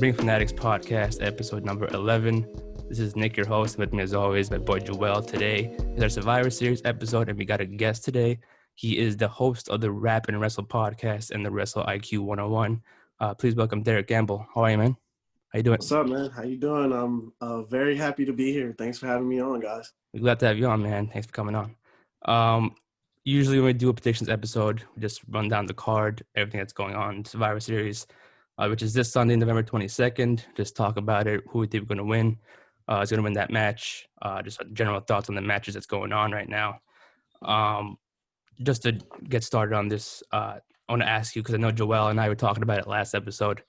Ring Fanatics Podcast, episode number 11. This is Nick, your host. With me, as always, my boy Joel. Today is our Survivor Series episode, and we got a guest today. He is the host of the Rap and Wrestle podcast and the Wrestle IQ 101. Please welcome Derrick Gamble. How are you, man? How you doing? What's up, man? How you doing? I'm very happy to be here. Thanks for having me on, guys. We're glad to have you on, man. Thanks for coming on. Usually when we do a predictions episode, we just run down the card, everything that's going on in Survivor Series, which is this Sunday, November 22nd. Just talk about it, who we think we're going to win, is going to win that match, just general thoughts on the matches that's going on right now. Just to get started on this, I want to ask you, because I know Joel and I were talking about it last episode.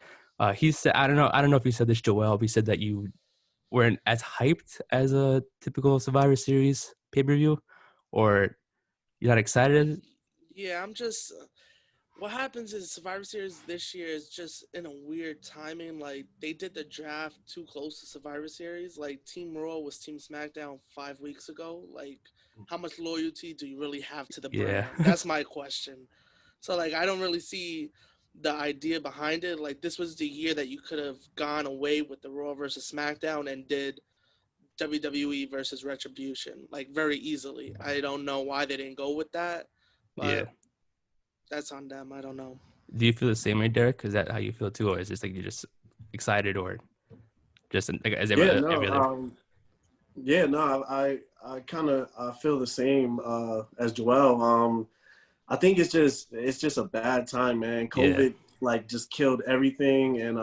He said, I don't know if he said this, Joel, but he said that you weren't as hyped as a typical Survivor Series pay-per-view, or you're not excited? Yeah, I'm just. What happens is Survivor Series this year is just in a weird timing. Like, they did the draft too close to Survivor Series. Like, Team Raw was Team SmackDown 5 weeks ago. Like, how much loyalty do you really have to the brand? Yeah. That's my question. So, like, I don't really see the idea behind it. Like, this was the year that you could have gone away with the Raw versus SmackDown and did WWE versus Retribution, like, very easily. I don't know why they didn't go with that, but that's on them. I don't know. Do you feel the same way, Derrick? Is that how you feel too, or is it just like you're just excited, or just like as every other? I kind of feel the same as Joel. I think it's just a bad time, man. COVID just killed everything, and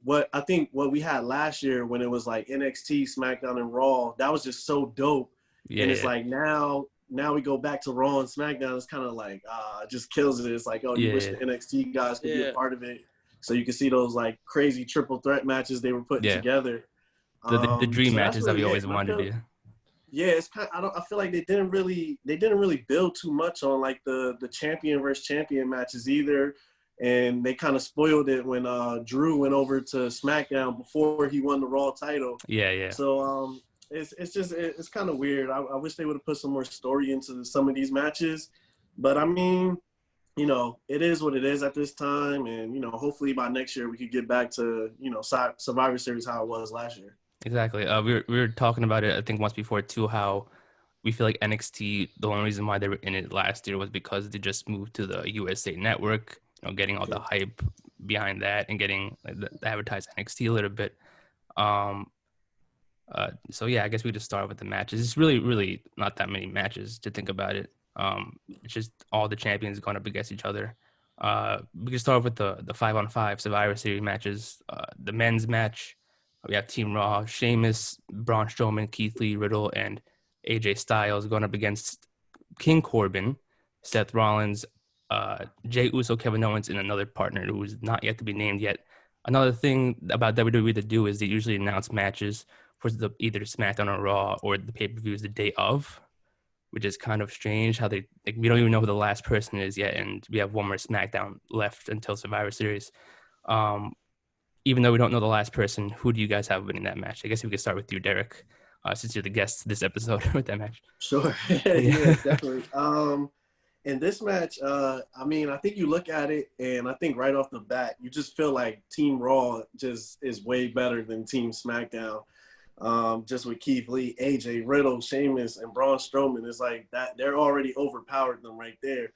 what we had last year when it was like NXT, SmackDown, and Raw, that was just so dope. Yeah. And it's like now we go back to Raw and SmackDown. It's kind of like it just kills it. It's like, you wish the NXT guys could be a part of it, so you can see those like crazy triple threat matches they were putting together. The dream matches that we always wanted to do. Yeah, it's kind of, I feel like they didn't really build too much on like the champion versus champion matches either. And they kind of spoiled it when Drew went over to SmackDown before he won the Raw title. Yeah. So it's kind of weird. I wish they would have put some more story into some of these matches. But I mean, it is what it is at this time. And, hopefully by next year we could get back to, Survivor Series how it was last year. Exactly. We were talking about it, I think, once before too, how we feel like NXT, the only reason why they were in it last year was because they just moved to the USA Network. Getting all the hype behind that and getting the advertised NXT a little bit. So yeah, I guess we just start with the matches. It's really, really not that many matches to think about it. It's just all the champions going up against each other. We can start with the 5-on-5 Survivor Series matches. The men's match, we have Team Raw, Sheamus, Braun Strowman, Keith Lee, Riddle, and AJ Styles going up against King Corbin, Seth Rollins, Jey Uso, Kevin Owens, and another partner who is not yet to be named yet. Another thing about WWE to do is they usually announce matches for either SmackDown or Raw or the pay-per-views the day of, which is kind of strange how we don't even know who the last person is yet, and we have one more SmackDown left until Survivor Series. Even though we don't know the last person, who do you guys have winning that match? I guess we could start with you, Derrick, since you're the guest this episode with that match. Sure. Yeah, definitely. In this match, I think you look at it, and I think right off the bat, you just feel like Team Raw just is way better than Team SmackDown. Just with Keith Lee, AJ, Riddle, Sheamus, and Braun Strowman, it's like that they're already overpowered them right there.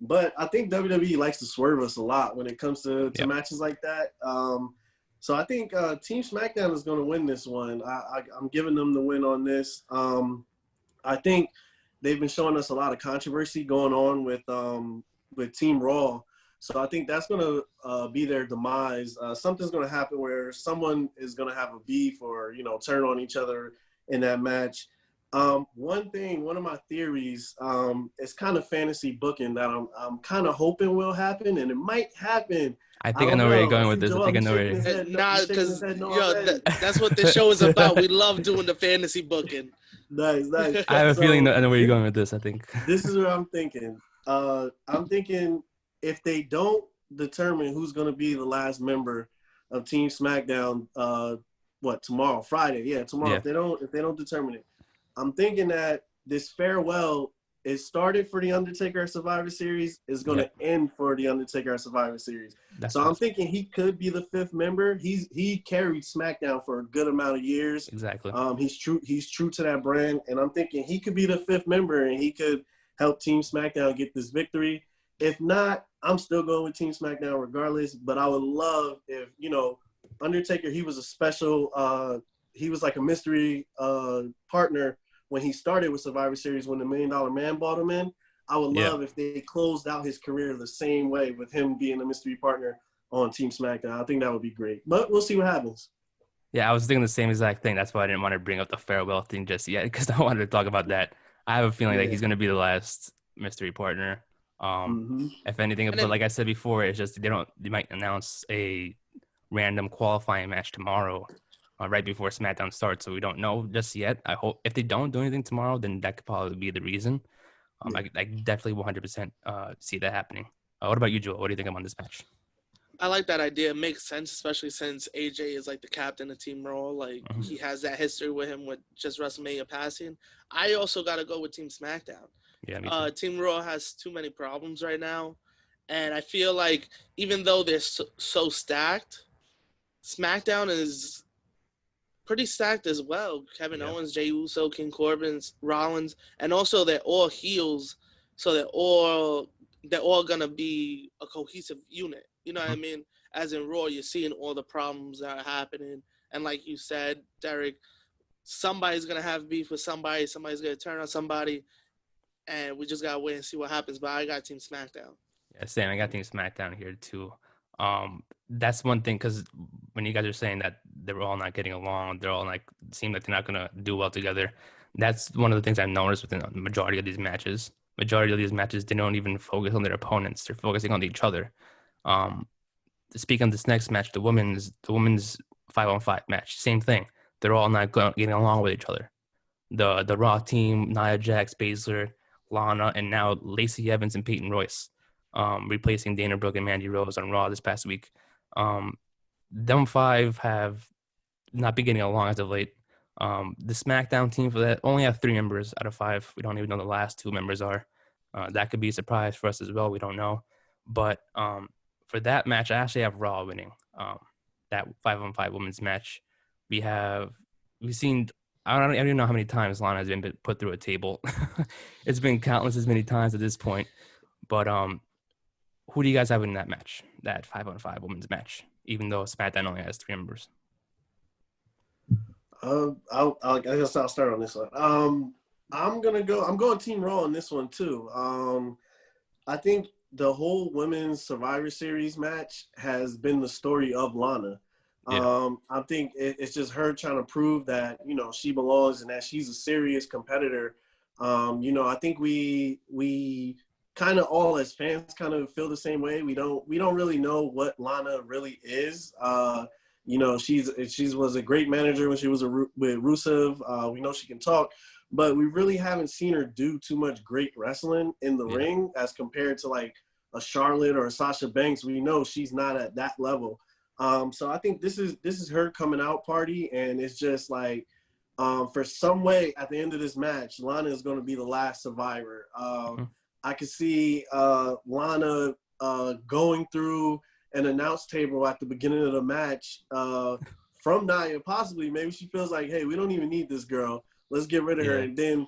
But I think WWE likes to swerve us a lot when it comes to matches like that. So I think Team SmackDown is going to win this one. I'm giving them the win on this. I think they've been showing us a lot of controversy going on with Team Raw. So I think that's going to be their demise. Something's going to happen where someone is going to have a beef or, turn on each other in that match. One of my theories, is kind of fantasy booking that I'm kind of hoping will happen, and it might happen. I think I know where you're going with this. I think I know where you're because that's what this show is about. We love doing the fantasy booking. Nice. I have a feeling I know where you're going with this, I think. This is what I'm thinking. I'm thinking if they don't determine who's going to be the last member of Team SmackDown, tomorrow? Friday. Yeah, tomorrow. Yeah. If they don't determine it, I'm thinking that this farewell it started for The Undertaker at Survivor Series. It's going to end for The Undertaker at Survivor Series. So I'm thinking he could be the 5th member. He carried SmackDown for a good amount of years. Exactly. He's true to that brand. And I'm thinking he could be the 5th member and he could help Team SmackDown get this victory. If not, I'm still going with Team SmackDown regardless. But I would love if, Undertaker, he was a special he was like a mystery partner when he started with Survivor Series when the $1 Million Man brought him in. I would love if they closed out his career the same way with him being a mystery partner on Team SmackDown. I think that would be great. But we'll see what happens. Yeah, I was thinking the same exact thing. That's why I didn't want to bring up the farewell thing just yet, because I wanted to talk about that. I have a feeling that he's going to be the last mystery partner. If anything, but like I said before, it's just they might announce a random qualifying match tomorrow, right before SmackDown starts. So we don't know just yet. I hope if they don't do anything tomorrow, then that could probably be the reason. I definitely 100% see that happening. What about you, Joel? What do you think about this match? I like that idea. It makes sense, especially since AJ is like the captain of Team Raw. Like he has that history with him with just WrestleMania passing. I also got to go with Team SmackDown. Yeah, me too. Team Raw has too many problems right now. And I feel like even though they're so stacked, SmackDown is pretty stacked as well. Kevin Owens, Jey Uso, King Corbin, Rollins, and also they're all heels. So they're all going to be a cohesive unit. You know what I mean? As in Raw, you're seeing all the problems that are happening. And like you said, Derrick, somebody's going to have beef with somebody. Somebody's going to turn on somebody. And we just got to wait and see what happens. But I got Team SmackDown. Yeah, same. I got Team SmackDown here too. That's one thing, because when you guys are saying that they're all not getting along, they're all like seem like they're not going to do well together. That's one of the things I've noticed within the majority of these matches. Majority of these matches, they don't even focus on their opponents. They're focusing on each other. Speaking of this next match, the women's 5-on-5 match, same thing. They're all not getting along with each other. The Raw team, Nia Jax, Baszler, Lana, and now Lacey Evans and Peyton Royce, replacing Dana Brooke and Mandy Rose on Raw this past week. Them 5 have not been getting along as of late. The SmackDown team for that only have 3 members out of 5. We don't even know the last 2 members are. That could be a surprise for us as well. We don't know. But for that match, I actually have Raw winning. That 5-on-5 women's match. We've seen, I don't even know how many times Lana has been put through a table. It's been countless as many times at this point. But who do you guys have in that match? That 5-on-5 women's match, even though SmackDown only has 3 members. I guess I'll start on this one. I'm going Team Raw on this one too. I think the whole women's Survivor Series match has been the story of Lana. I think it's just her trying to prove that, she belongs and that she's a serious competitor. I think we kind of all as fans kind of feel the same way. We don't really know what Lana really is. She was a great manager when she was with Rusev. We know she can talk, but we really haven't seen her do too much great wrestling in the ring as compared to like a Charlotte or a Sasha Banks. We know she's not at that level. So I think this is her coming out party, and it's just like for some way at the end of this match, Lana is going to be the last survivor. I could see Lana going through an announce table at the beginning of the match from Nia, possibly. Maybe she feels like, hey, we don't even need this girl. Let's get rid of her. And then,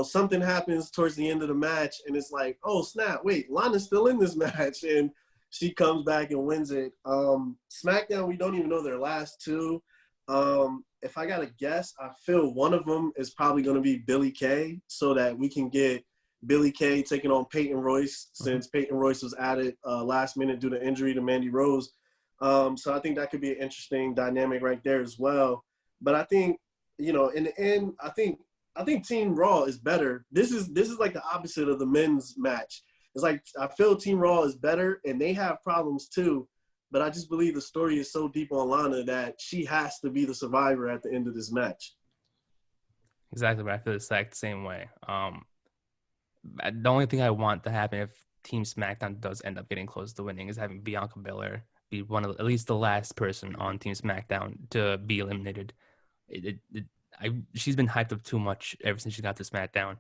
something happens towards the end of the match, and it's like, oh, snap, wait, Lana's still in this match. And she comes back and wins it. SmackDown, we don't even know their last 2. If I got to guess, I feel one of them is probably going to be Billie Kay, so that we can get Billie Kay taking on Peyton Royce, since Peyton Royce was added last minute due to injury to Mandy Rose. So I think that could be an interesting dynamic right there as well. But I think, in the end, I think Team Raw is better. This is like the opposite of the men's match. It's like I feel Team Raw is better, and they have problems too. But I just believe the story is so deep on Lana that she has to be the survivor at the end of this match. Exactly, but I feel the exact same way. The only thing I want to happen if Team SmackDown does end up getting close to winning is having Bianca Belair be one of at least the last person on Team SmackDown to be eliminated. She's been hyped up too much ever since she got to SmackDown,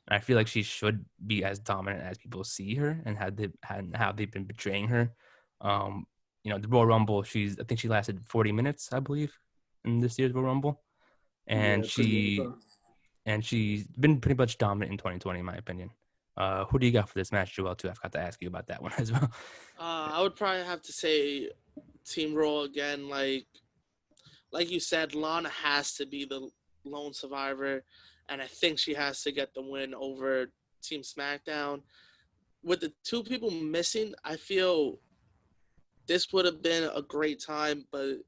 And I feel like she should be as dominant as people see her and how they've been betraying her. The Royal Rumble, I think she lasted 40 minutes, I believe, in this year's Royal Rumble. And Yeah, pretty good. she's been pretty much dominant in 2020, in my opinion. Who do you got for this match, Joel, too? I've got to ask you about that one as well. I would probably have to say Team Raw again. Like you said, Lana has to be the lone survivor, and I think she has to get the win over Team SmackDown. With the two people missing, I feel this would have been a great time, but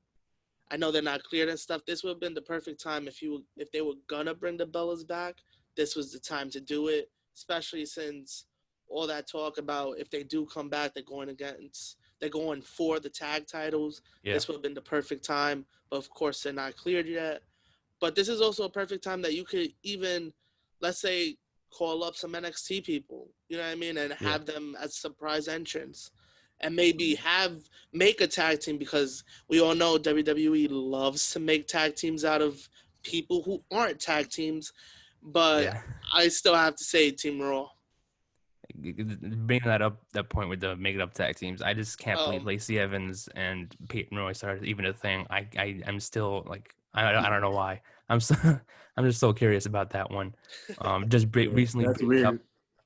I know they're not cleared and stuff. This would have been the perfect time if they were gonna bring the Bellas back. This was the time to do it, especially since all that talk about if they do come back, they're going for the tag titles. Yeah. This would have been the perfect time, but of course they're not cleared yet. But this is also a perfect time that you could even, let's say, call up some NXT people, you know what I mean, and have them as surprise entrants, and maybe make a tag team, because we all know WWE loves to make tag teams out of people who aren't tag teams. But I still have to say Team Raw. Bringing that point with the make it up tag teams, I just can't believe Lacey Evans and Peyton Royce started even a thing. I'm still like, I don't know why. I'm just so curious about that one. Recently. That's weird. Up.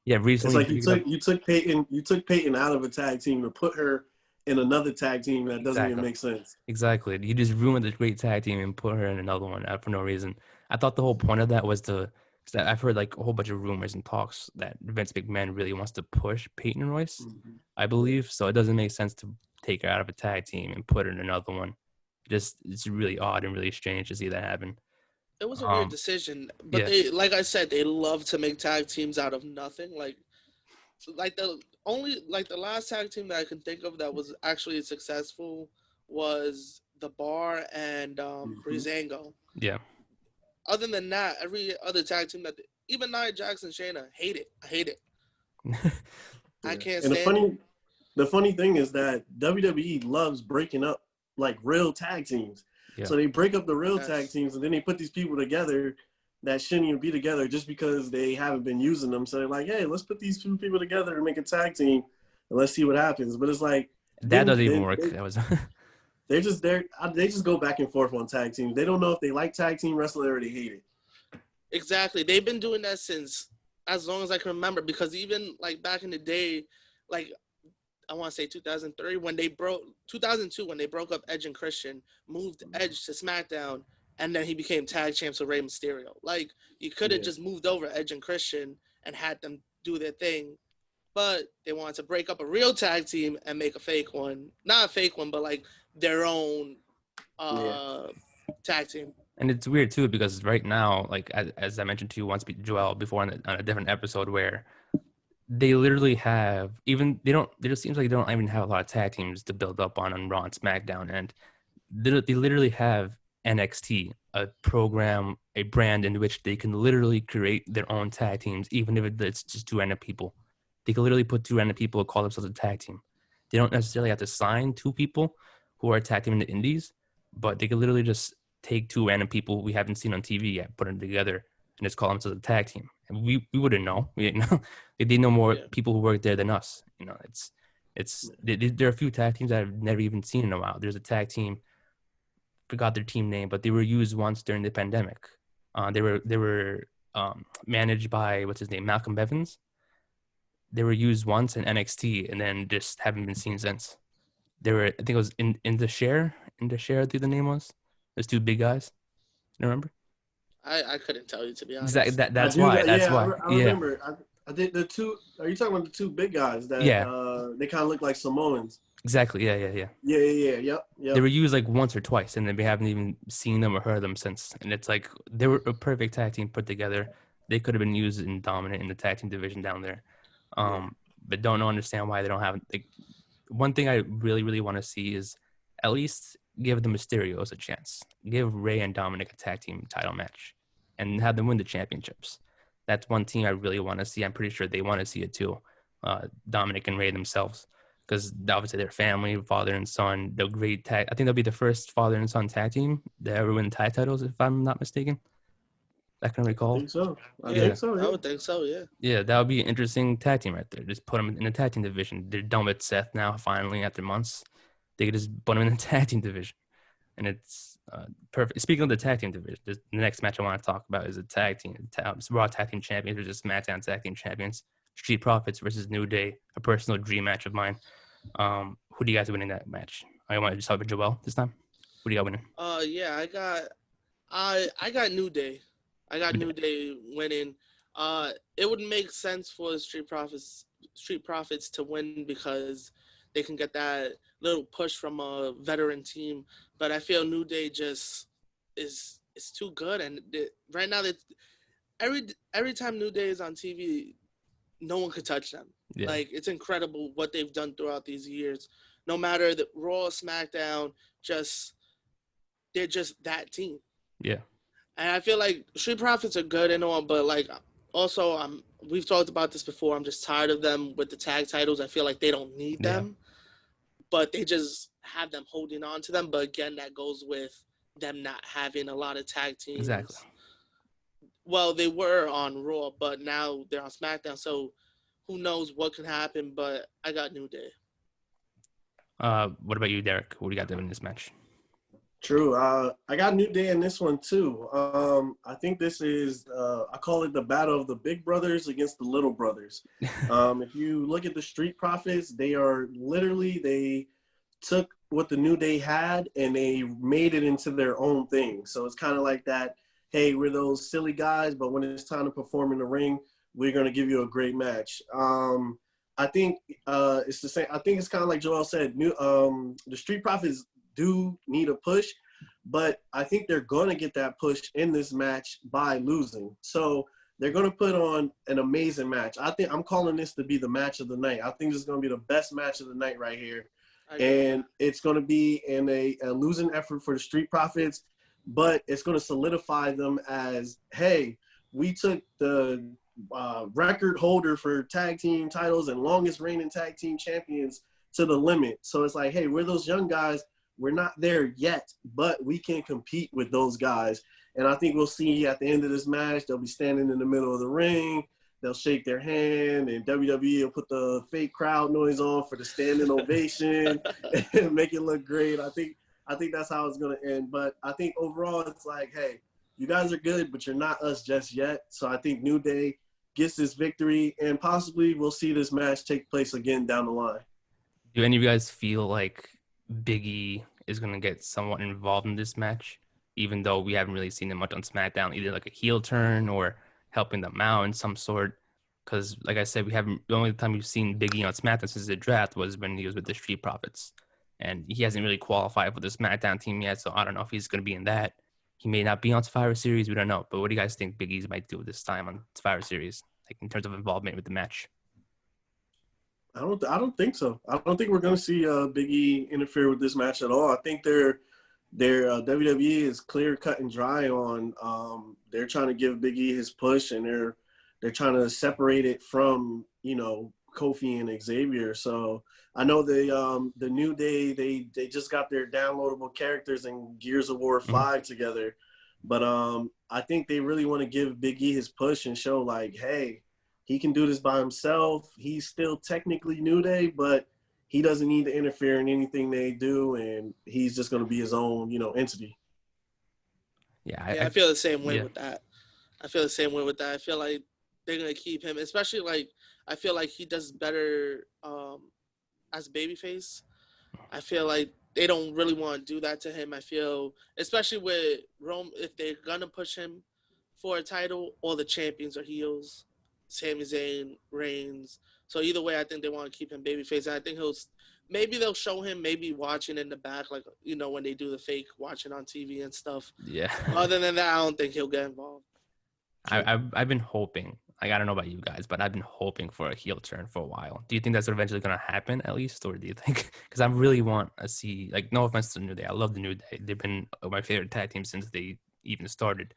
Yeah, recently. It's like you took Peyton out of a tag team to put her in another tag team that doesn't even make sense. Exactly. You just ruined the great tag team and put her in another one for no reason. I thought the whole point of that was because I've heard like a whole bunch of rumors and talks that Vince McMahon really wants to push Peyton Royce, I believe. So it doesn't make sense to take her out of a tag team and put her in another one. It's really odd and really strange to see that happen. It was a weird decision, but they, like I said, they love to make tag teams out of nothing. Like the last tag team that I can think of that was actually successful was The Bar and Breezango. Yeah. Other than that, every other tag team even Nia Jax and Shayna, I hate it. I can't stand it. The funny thing is that WWE loves breaking up like real tag teams. Yeah. So they break up the real tag teams, and then they put these people together that shouldn't even be together just because they haven't been using them. So they're like, hey, let's put these two people together and make a tag team, and let's see what happens. But it's like that doesn't even work. They just go back and forth on tag teams. They don't know if they like tag team wrestling or they hate it. Exactly. They've been doing that since as long as I can remember, because even like back in the day, like I want to say 2002 when they broke up Edge and Christian, moved Edge to SmackDown, and then he became tag champs with Rey Mysterio. Like, you could have just moved over Edge and Christian and had them do their thing, but they wanted to break up a real tag team and make a fake one. Not a fake one, but like their own tag team. And it's weird too, because right now, like as I mentioned to you once, Joel, before on a different episode, where they literally have it just seems like they don't even have a lot of tag teams to build up on Raw and SmackDown, and they literally have NXT, a program, a brand in which they can literally create their own tag teams, even if it's just two random people. They can literally put two random people who call themselves a tag team. They don't necessarily have to sign two people who are a tag team in the indies, but they can literally just take two random people we haven't seen on TV yet, put them together, and just call themselves a tag team. And we wouldn't know. We didn't know. They know more people who work there than us. You know, there are a few tag teams that I've never even seen in a while. There's a tag team, forgot their team name, but they were used once during the pandemic. They were managed by what's his name, Malcolm Bevins. They were used once in NXT and then just haven't been seen since. They were, I think it was in the share. I think the name was. Those two big guys. You remember? I couldn't tell you, to be honest. Exactly. That's why. I remember. I think the two. Are you talking about the two big guys that? They kind of look like Samoans. Exactly. Yeah. Yep. They were used like once or twice, and then we haven't even seen them or heard them since. And it's like they were a perfect tag team put together. They could have been used and dominant in the tag team division down there. But don't understand why they don't have. Like, one thing I really, really want to see is at least give the Mysterios a chance. Give Rey and Dominic a tag team title match and have them win the championships. That's one team I really want to see. I'm pretty sure they want to see it too. Dominic and Rey themselves, because obviously they're family, father and son. They're great tag. I think they'll be the first father and son tag team to ever win tag titles, if I'm not mistaken. that can I recall. think so. I Yeah, think so. I Yeah. would think so. Yeah. Yeah, that would be an interesting tag team right there. Just put them in the tag team division. They're done with Seth now, finally, after months. They could just put them in the tag team division. And it's perfect. Speaking of the tag team division, the next match I want to talk about is a tag team. Raw tag team champions versus SmackDown tag team champions. Street Profits versus New Day, a personal dream match of mine. Who do you guys win in that match? I want to just talk about Joel this time. Who do you got winning? Yeah, I got New Day. I got New Day winning. It would make sense for the Street Profits to win because they can get that little push from a veteran team. But I feel New Day just is too good, and right now that every time New Day is on TV, no one could touch them. Yeah. Like, it's incredible what they've done throughout these years. No matter the Raw, SmackDown, they're just that team. Yeah. And I feel like Street Profits are good and all, but like also we've talked about this before. I'm just tired of them with the tag titles. I feel like they don't need them, but they just have them holding on to them. But again, that goes with them not having a lot of tag teams. Exactly. Well, they were on Raw, but now they're on SmackDown. So who knows what can happen? But I got New Day. What about you, Derek? What do you got to win this match? True. I got New Day in this one too. I think this is I call it the battle of the big brothers against the little brothers. If you look at the Street Profits, they took what the New Day had and they made it into their own thing. So it's kind of like that. Hey, we're those silly guys, but when it's time to perform in the ring, we're gonna give you a great match. I think it's the same. I think it's kind of like Joel said. The Street Profits do need a push, but I think they're going to get that push in this match by losing. So they're going to put on an amazing match. I think I'm calling this to be the match of the night. I think this is going to be the best match of the night right here. And it's going to be in a losing effort for the Street Profits, but it's going to solidify them as, hey, we took the record holder for tag team titles and longest reigning tag team champions to the limit. So it's like, hey, we're those young guys. We're not there yet, but we can compete with those guys. And I think we'll see at the end of this match, they'll be standing in the middle of the ring. They'll shake their hand, and WWE will put the fake crowd noise on for the standing ovation and make it look great. I think that's how it's going to end. But I think overall it's like, hey, you guys are good, but you're not us just yet. So I think New Day gets this victory, and possibly we'll see this match take place again down the line. Do any of you guys feel like Big E is going to get somewhat involved in this match, even though we haven't really seen him much on SmackDown, either like a heel turn or helping them out in some sort? Because, like I said, the only time we've seen Big E on SmackDown since the draft was when he was with the Street Profits, and he hasn't really qualified for the SmackDown team yet. So I don't know if he's going to be in that. He may not be on Survivor Series. We don't know. But what do you guys think Big E might do this time on Survivor Series, like in terms of involvement with the match? I don't think so. I don't think we're going to see Big E interfere with this match at all. I think their WWE is clear, cut, and dry on they're trying to give Big E his push, and they're trying to separate it from, Kofi and Xavier. So I know the New Day, they just got their downloadable characters in Gears of War 5 together. But I think they really want to give Big E his push and show like, hey, he can do this by himself. He's still technically New Day, but he doesn't need to interfere in anything they do, and he's just going to be his own, entity. Yeah, I feel the same way with that. I feel like they're going to keep him, especially like I feel like he does better as a babyface. I feel like they don't really want to do that to him. I feel, especially with Rome, if they're going to push him for a title, all the champions are heels. Sami Zayn, Reigns. So either way, I think they want to keep him babyface. And I think maybe they'll show him maybe watching in the back, like, when they do the fake watching on TV and stuff. Yeah. Other than that, I don't think he'll get involved. I've been hoping. Like, I don't know about you guys, but I've been hoping for a heel turn for a while. Do you think that's eventually going to happen at least? Or do you think, because I really want to see, like, no offense to the New Day. I love the New Day. They've been my favorite tag team since they even started.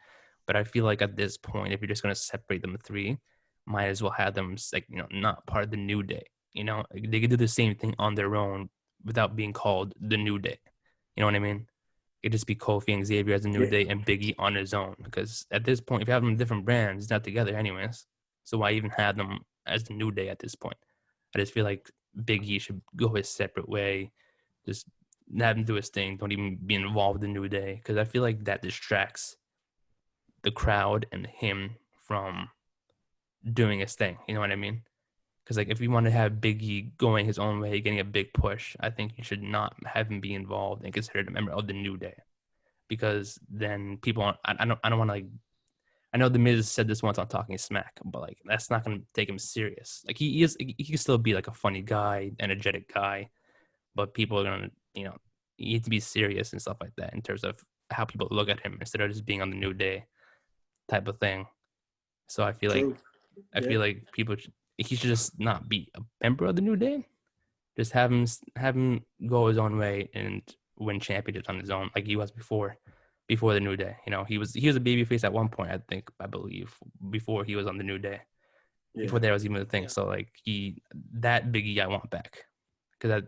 But I feel like at this point, if you're just going to separate them three, might as well have them, like, not part of the New Day. They could do the same thing on their own without being called the New Day. You know what I mean? could just be Kofi and Xavier as a New Yeah. Day and Big E on his own. Because at this point, if you have them in different brands, it's not together anyways. So why even have them as the New Day at this point? I just feel like Big E should go his separate way. Just have him do his thing. Don't even be involved in New Day. Because I feel like that distracts the crowd and him from doing his thing. You know what I mean? Because like if you want to have Big E going his own way, getting a big push, I think you should not have him be involved and considered a member of the New Day. Because then people aren't, I don't want to like. I know the Miz said this once on Talking Smack, but like that's not gonna take him serious. Like he can still be like a funny guy, energetic guy, but people are gonna you need to be serious and stuff like that in terms of how people look at him instead of just being on the New Day type of thing. So I feel True. like he should just not be a member of the New Day. Just have him go his own way and win championships on his own, like he was before the New Day. He was a babyface at one point, I believe, before he was on the New Day. Yeah. Before there was even a thing. Yeah. So like that Big E I want back, because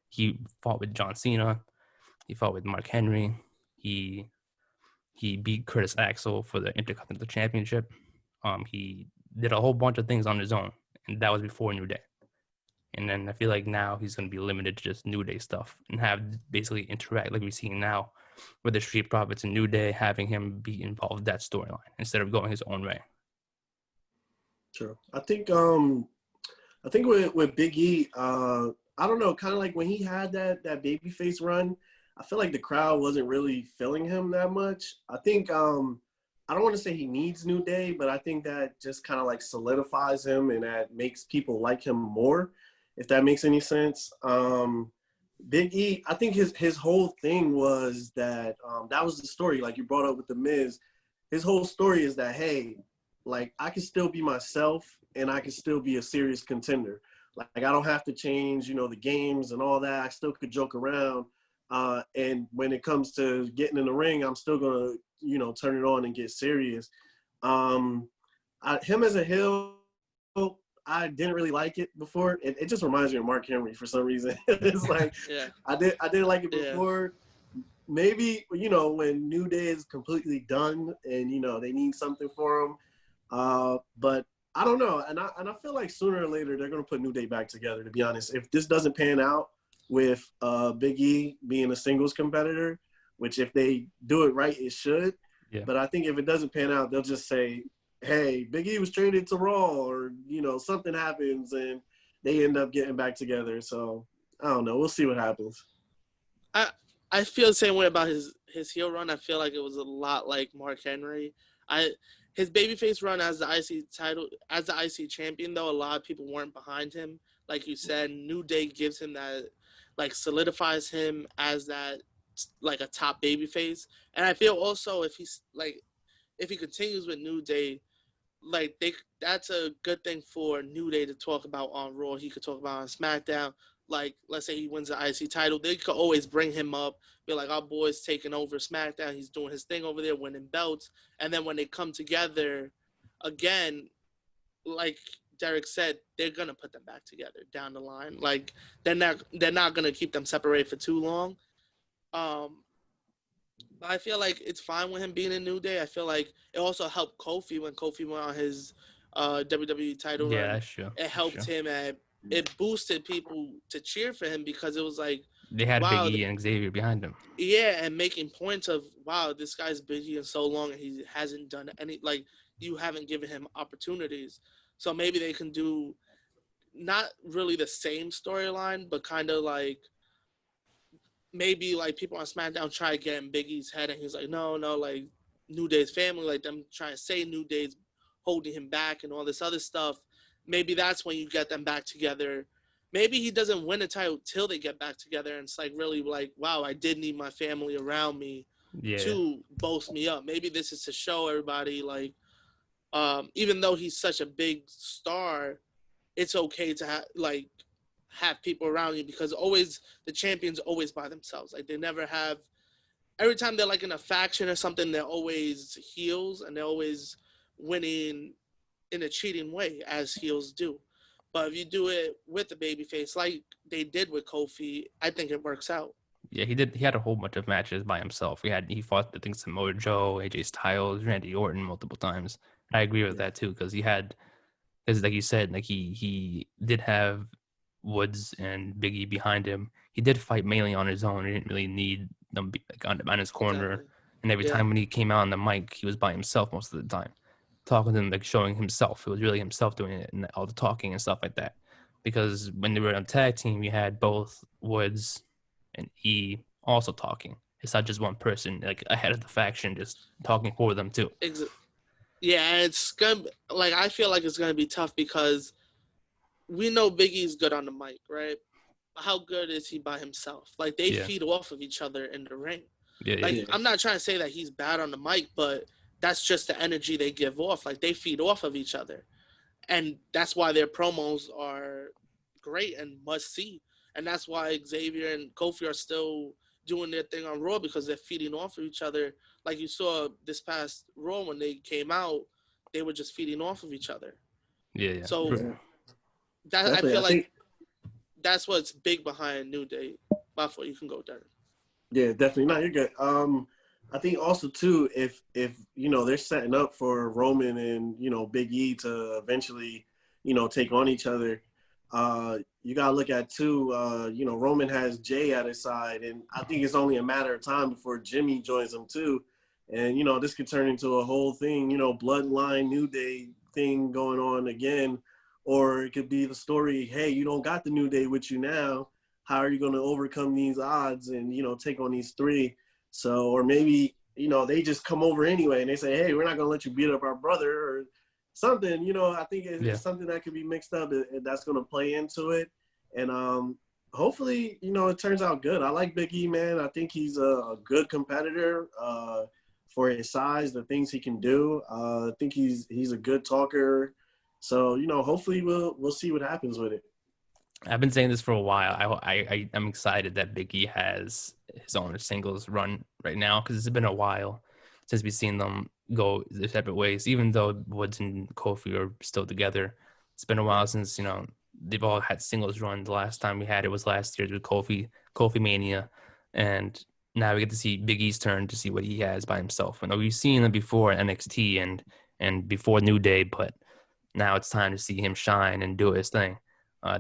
he fought with John Cena, he fought with Mark Henry, he beat Curtis Axel for the Intercontinental Championship. He did a whole bunch of things on his own, and that was before New Day. And then I feel like now he's going to be limited to just New Day stuff and have basically interact like we're seeing now with the Street Profits and New Day, having him be involved in that storyline instead of going his own way. True. I think with Big E, I don't know, kind of like when he had that babyface run, I feel like the crowd wasn't really feeling him that much. I think I don't want to say he needs New Day, but I think that just kind of like solidifies him and that makes people like him more, if that makes any sense. Big E, I think his whole thing was that that was the story, like you brought up with The Miz. His whole story is that, hey, like I can still be myself and I can still be a serious contender. Like I don't have to change, the games and all that. I still could joke around. And when it comes to getting in the ring, I'm still going to, turn it on and get serious. Him as a heel, I didn't really like it before. It just reminds me of Mark Henry for some reason. It's like, Yeah. I didn't like it before. Yeah. Maybe, when New Day is completely done and, they need something for him. But I don't know. And I feel like sooner or later, they're going to put New Day back together, to be honest. If this doesn't pan out with Big E being a singles competitor, which if they do it right, it should. Yeah. But I think if it doesn't pan out, they'll just say, hey, Big E was traded to Raw, or, something happens and they end up getting back together. So I don't know. We'll see what happens. I feel the same way about his heel run. I feel like it was a lot like Mark Henry. His babyface run as the IC champion, though, a lot of people weren't behind him. Like you said, New Day gives him that, like, solidifies him as that, like, a top babyface. And I feel also if he continues with New Day, like, that's a good thing for New Day to talk about on Raw. He could talk about on SmackDown. Like, let's say he wins the IC title, they could always bring him up, be like, our boy's taking over SmackDown. He's doing his thing over there, winning belts. And then when they come together again, like Derrick said, they're going to put them back together down the line. Like, they're not going to keep them separated for too long. But I feel like it's fine with him being in New Day. I feel like it also helped Kofi when Kofi went on his WWE title run. Yeah, that's true. It helped him, and it boosted people to cheer for him because it was like, they had Big E and Xavier behind him. Yeah, and making points of, wow, this guy's busy and so long and he hasn't done any, like, you haven't given him opportunities. So maybe they can do not really the same storyline, but kind of like maybe like people on SmackDown try to get in Big E's head and he's like, no, like New Day's family, like them trying to say New Day's holding him back and all this other stuff. Maybe that's when you get them back together. Maybe he doesn't win a title till they get back together. And it's like really like, wow, I did need my family around me to boast me up. Maybe this is to show everybody like, even though he's such a big star, it's okay to have people around you because always the champions always by themselves. Like they never have, every time they're like in a faction or something, they're always heels and they're always winning in a cheating way as heels do. But if you do it with the babyface like they did with Kofi, I think it works out. Yeah, he did. He had a whole bunch of matches by himself. He fought I think Samoa Joe, AJ Styles, Randy Orton multiple times. I agree with that too because because like you said, like he did have Woods and Big E behind him. He did fight mainly on his own. He didn't really need them like on his corner. Exactly. And every Yeah. time when he came out on the mic, he was by himself most of the time, talking to them, like showing himself. It was really himself doing it and all the talking and stuff like that. Because when they were on a tag team, you had both Woods and E also talking. It's not just one person like ahead of the faction just talking for them too. Yeah, it's gonna like I feel like it's gonna be tough because we know Big E's good on the mic, right? How good is he by himself? Like they feed off of each other in the ring. Yeah. I'm not trying to say that he's bad on the mic, but that's just the energy they give off. Like they feed off of each other. And that's why their promos are great and must see. And that's why Xavier and Kofi are still doing their thing on Raw because they're feeding off of each other. Like you saw this past Raw when they came out, they were just feeding off of each other. Yeah. So that Definitely, I feel like that's what's big behind New Day. Buffalo, you can go, Derrick. Yeah, definitely. No, you're good. I think also too, if they're setting up for Roman and Big E to eventually take on each other, you gotta look at too. Roman has Jay at his side, and I think it's only a matter of time before Jimmy joins him too. And this could turn into a whole thing, bloodline New Day thing going on again, or it could be the story. Hey, you don't got the New Day with you now. How are you going to overcome these odds and, take on these three? So, or maybe, they just come over anyway and they say, hey, we're not going to let you beat up our brother or something. I think it's something that could be mixed up and that's going to play into it. And hopefully, it turns out good. I like Big E, man. I think he's a good competitor for his size, the things he can do. I think he's a good talker. So, hopefully we'll see what happens with it. I've been saying this for a while. I'm excited that Big E has his own singles run right now because it's been a while since we've seen them go their separate ways. Even though Woods and Kofi are still together, it's been a while since they've all had singles run. The last time we had it was last year with Kofi Mania, and now we get to see Big E's turn to see what he has by himself. I know we've seen him before in NXT and before New Day, but now it's time to see him shine and do his thing.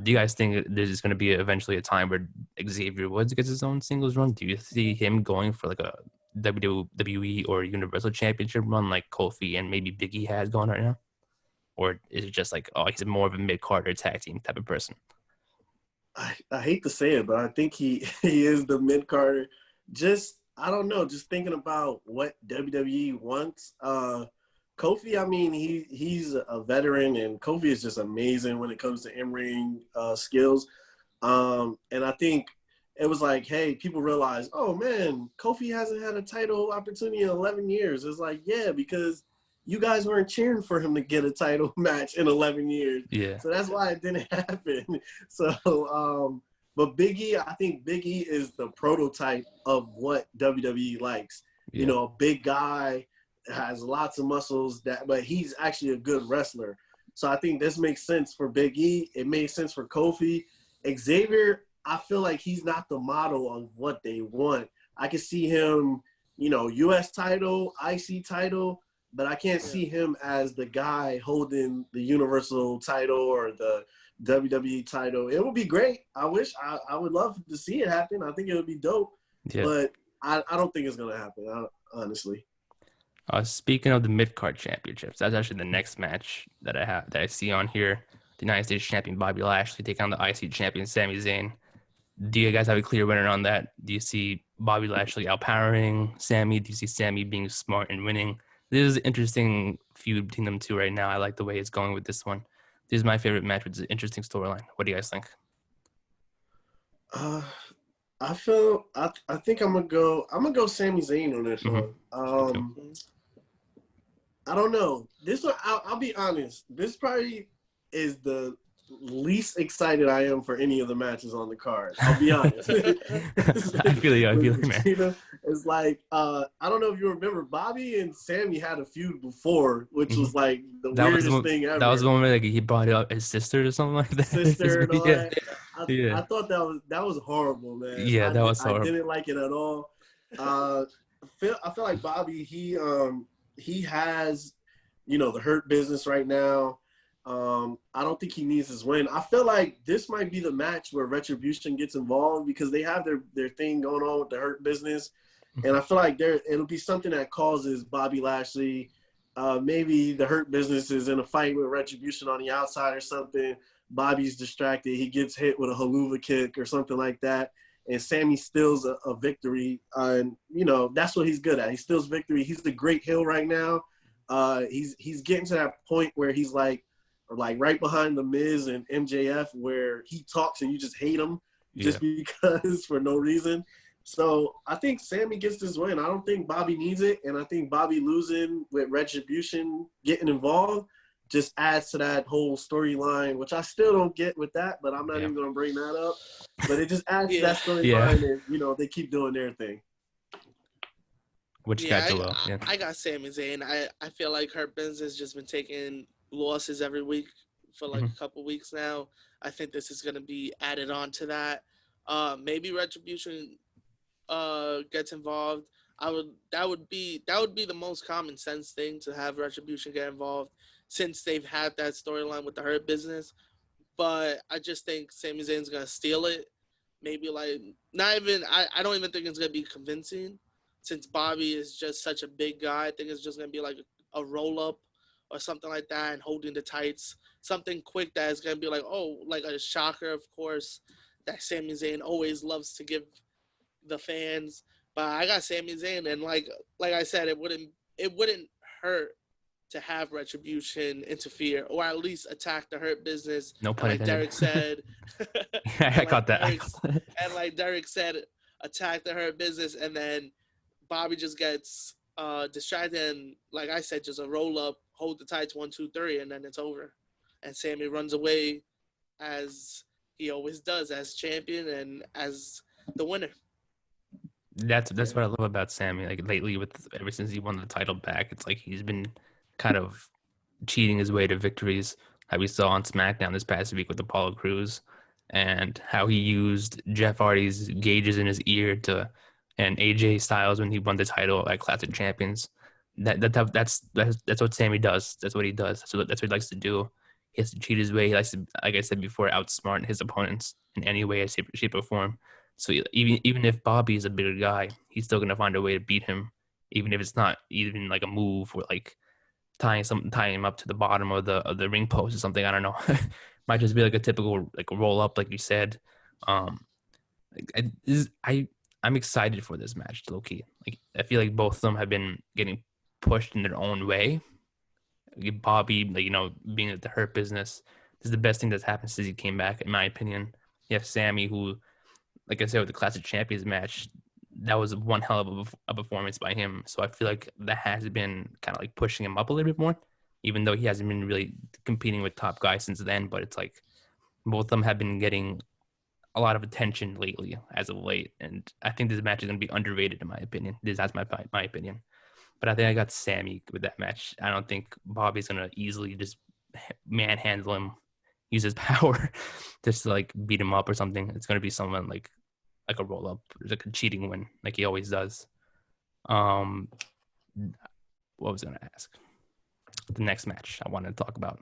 Do you guys think there's going to be eventually a time where Xavier Woods gets his own singles run? Do you see him going for like a WWE or Universal Championship run like Kofi and maybe Big E has going right now? Or is it just like, he's more of a mid-carder tag team type of person? I hate to say it, but I think he is the mid-carder. I don't know, just thinking about what WWE wants. Kofi, I mean, he's a veteran, and Kofi is just amazing when it comes to in-ring skills. And I think it was like, hey, people realize, oh, man, Kofi hasn't had a title opportunity in 11 years. It's like, yeah, because you guys weren't cheering for him to get a title match in 11 years. Yeah. So that's why it didn't happen. So, but Big E, I think Big E is the prototype of what WWE likes. Yeah. A big guy, has lots of muscles, but he's actually a good wrestler. So I think this makes sense for Big E. It made sense for Kofi. Xavier, I feel like he's not the model of what they want. I can see him, U.S. title, IC title, but I can't see him as the guy holding the Universal title or the WWE title. It would be great. I would love to see it happen. I think it would be dope. Yeah. But I don't think it's going to happen, honestly. Speaking of the mid-card championships, that's actually the next match that I see on here. The United States champion Bobby Lashley take on the IC champion Sami Zayn. Do you guys have a clear winner on that? Do you see Bobby Lashley outpowering Sami? Do you see Sami being smart and winning? This is an interesting feud between them two right now. I like the way it's going with this one. This is my favorite match with an interesting storyline. What do you guys think? I think I'm gonna go Sami Zayn on this one. I don't know. This one, I'll be honest. This probably is the least excited I am for any of the matches on the card. I'll be honest. I feel you, man. Cena It's like I don't know if you remember, Bobby and Sammy had a feud before, which was like the weirdest thing ever. That was the one where like he brought up his sister or something like that. Sister and all yeah. that. Yeah. I thought that was horrible, man. Yeah, that was horrible. I didn't like it at all. I feel like Bobby, he has, the Hurt Business right now. I don't think he needs his win. I feel like this might be the match where Retribution gets involved because they have their thing going on with the Hurt Business. And I feel like it'll be something that causes Bobby Lashley. Maybe the Hurt Business is in a fight with Retribution on the outside or something. Bobby's distracted. He gets hit with a haluva kick or something like that. And Sammy steals a victory. And, that's what he's good at. He steals victory. He's the great heel right now. He's getting to that point where he's like right behind The Miz and MJF where he talks and you just hate him just because for no reason. So I think Sammy gets this win. I don't think Bobby needs it. And I think Bobby losing with Retribution getting involved just adds to that whole storyline, which I still don't get with that, but I'm not even going to bring that up. But it just adds to that storyline and, they keep doing their thing. Which got Joel. I got Sami Zayn. I feel like Hurt Business just been taking losses every week for like a couple weeks now. I think this is going to be added on to that. Maybe Retribution gets involved. That would be the most common sense thing to have Retribution get involved since they've had that storyline with the Hurt Business. But I just think Sami Zayn's gonna steal it. Maybe like not even I don't even think it's gonna be convincing since Bobby is just such a big guy. I think it's just gonna be like a roll up or something like that and holding the tights. Something quick that is gonna be like a shocker, of course, that Sami Zayn always loves to give the fans. But I got Sami Zayn, and like I said, it wouldn't hurt to have Retribution interfere or at least attack the Hurt Business. No pun intended. Like Derek said. I got that. And like Derek said, attack the Hurt Business, and then Bobby just gets distracted, and like I said, just a roll up, hold the tights, 1, 2, 3, and then it's over. And Sammy runs away as he always does as champion and as the winner. That's what I love about Sammy. Like lately, ever since he won the title back, it's like he's been kind of cheating his way to victories. How we saw on SmackDown this past week with Apollo Crews, and how he used Jeff Hardy's gauges in his ear and AJ Styles when he won the title at Classic Champions. That's what Sammy does. That's what he does. That's what he likes to do. He has to cheat his way. He likes to, like I said before, outsmart his opponents in any way, shape, or form. So even if Bobby is a bigger guy, he's still gonna find a way to beat him, even if it's not even like a move or like tying him up to the bottom of the ring post or something. I don't know. Might just be like a typical like roll up, like you said. I'm excited for this match, low key. Like I feel like both of them have been getting pushed in their own way. Bobby, being at the Hurt Business, this is the best thing that's happened since he came back, in my opinion. You have Sammy, who, like I said, with the Classic Champions match, that was one hell of a performance by him. So I feel like that has been kind of like pushing him up a little bit more, even though he hasn't been really competing with top guys since then. But it's like both of them have been getting a lot of attention lately, as of late. And I think this match is going to be underrated, in my opinion. That's my opinion. But I think I got Sammy with that match. I don't think Bobby's going to easily just manhandle him, use his power just to like beat him up or something. It's going to be someone like a roll up, like a cheating win, like he always does. What was I going to ask? The next match I wanted to talk about,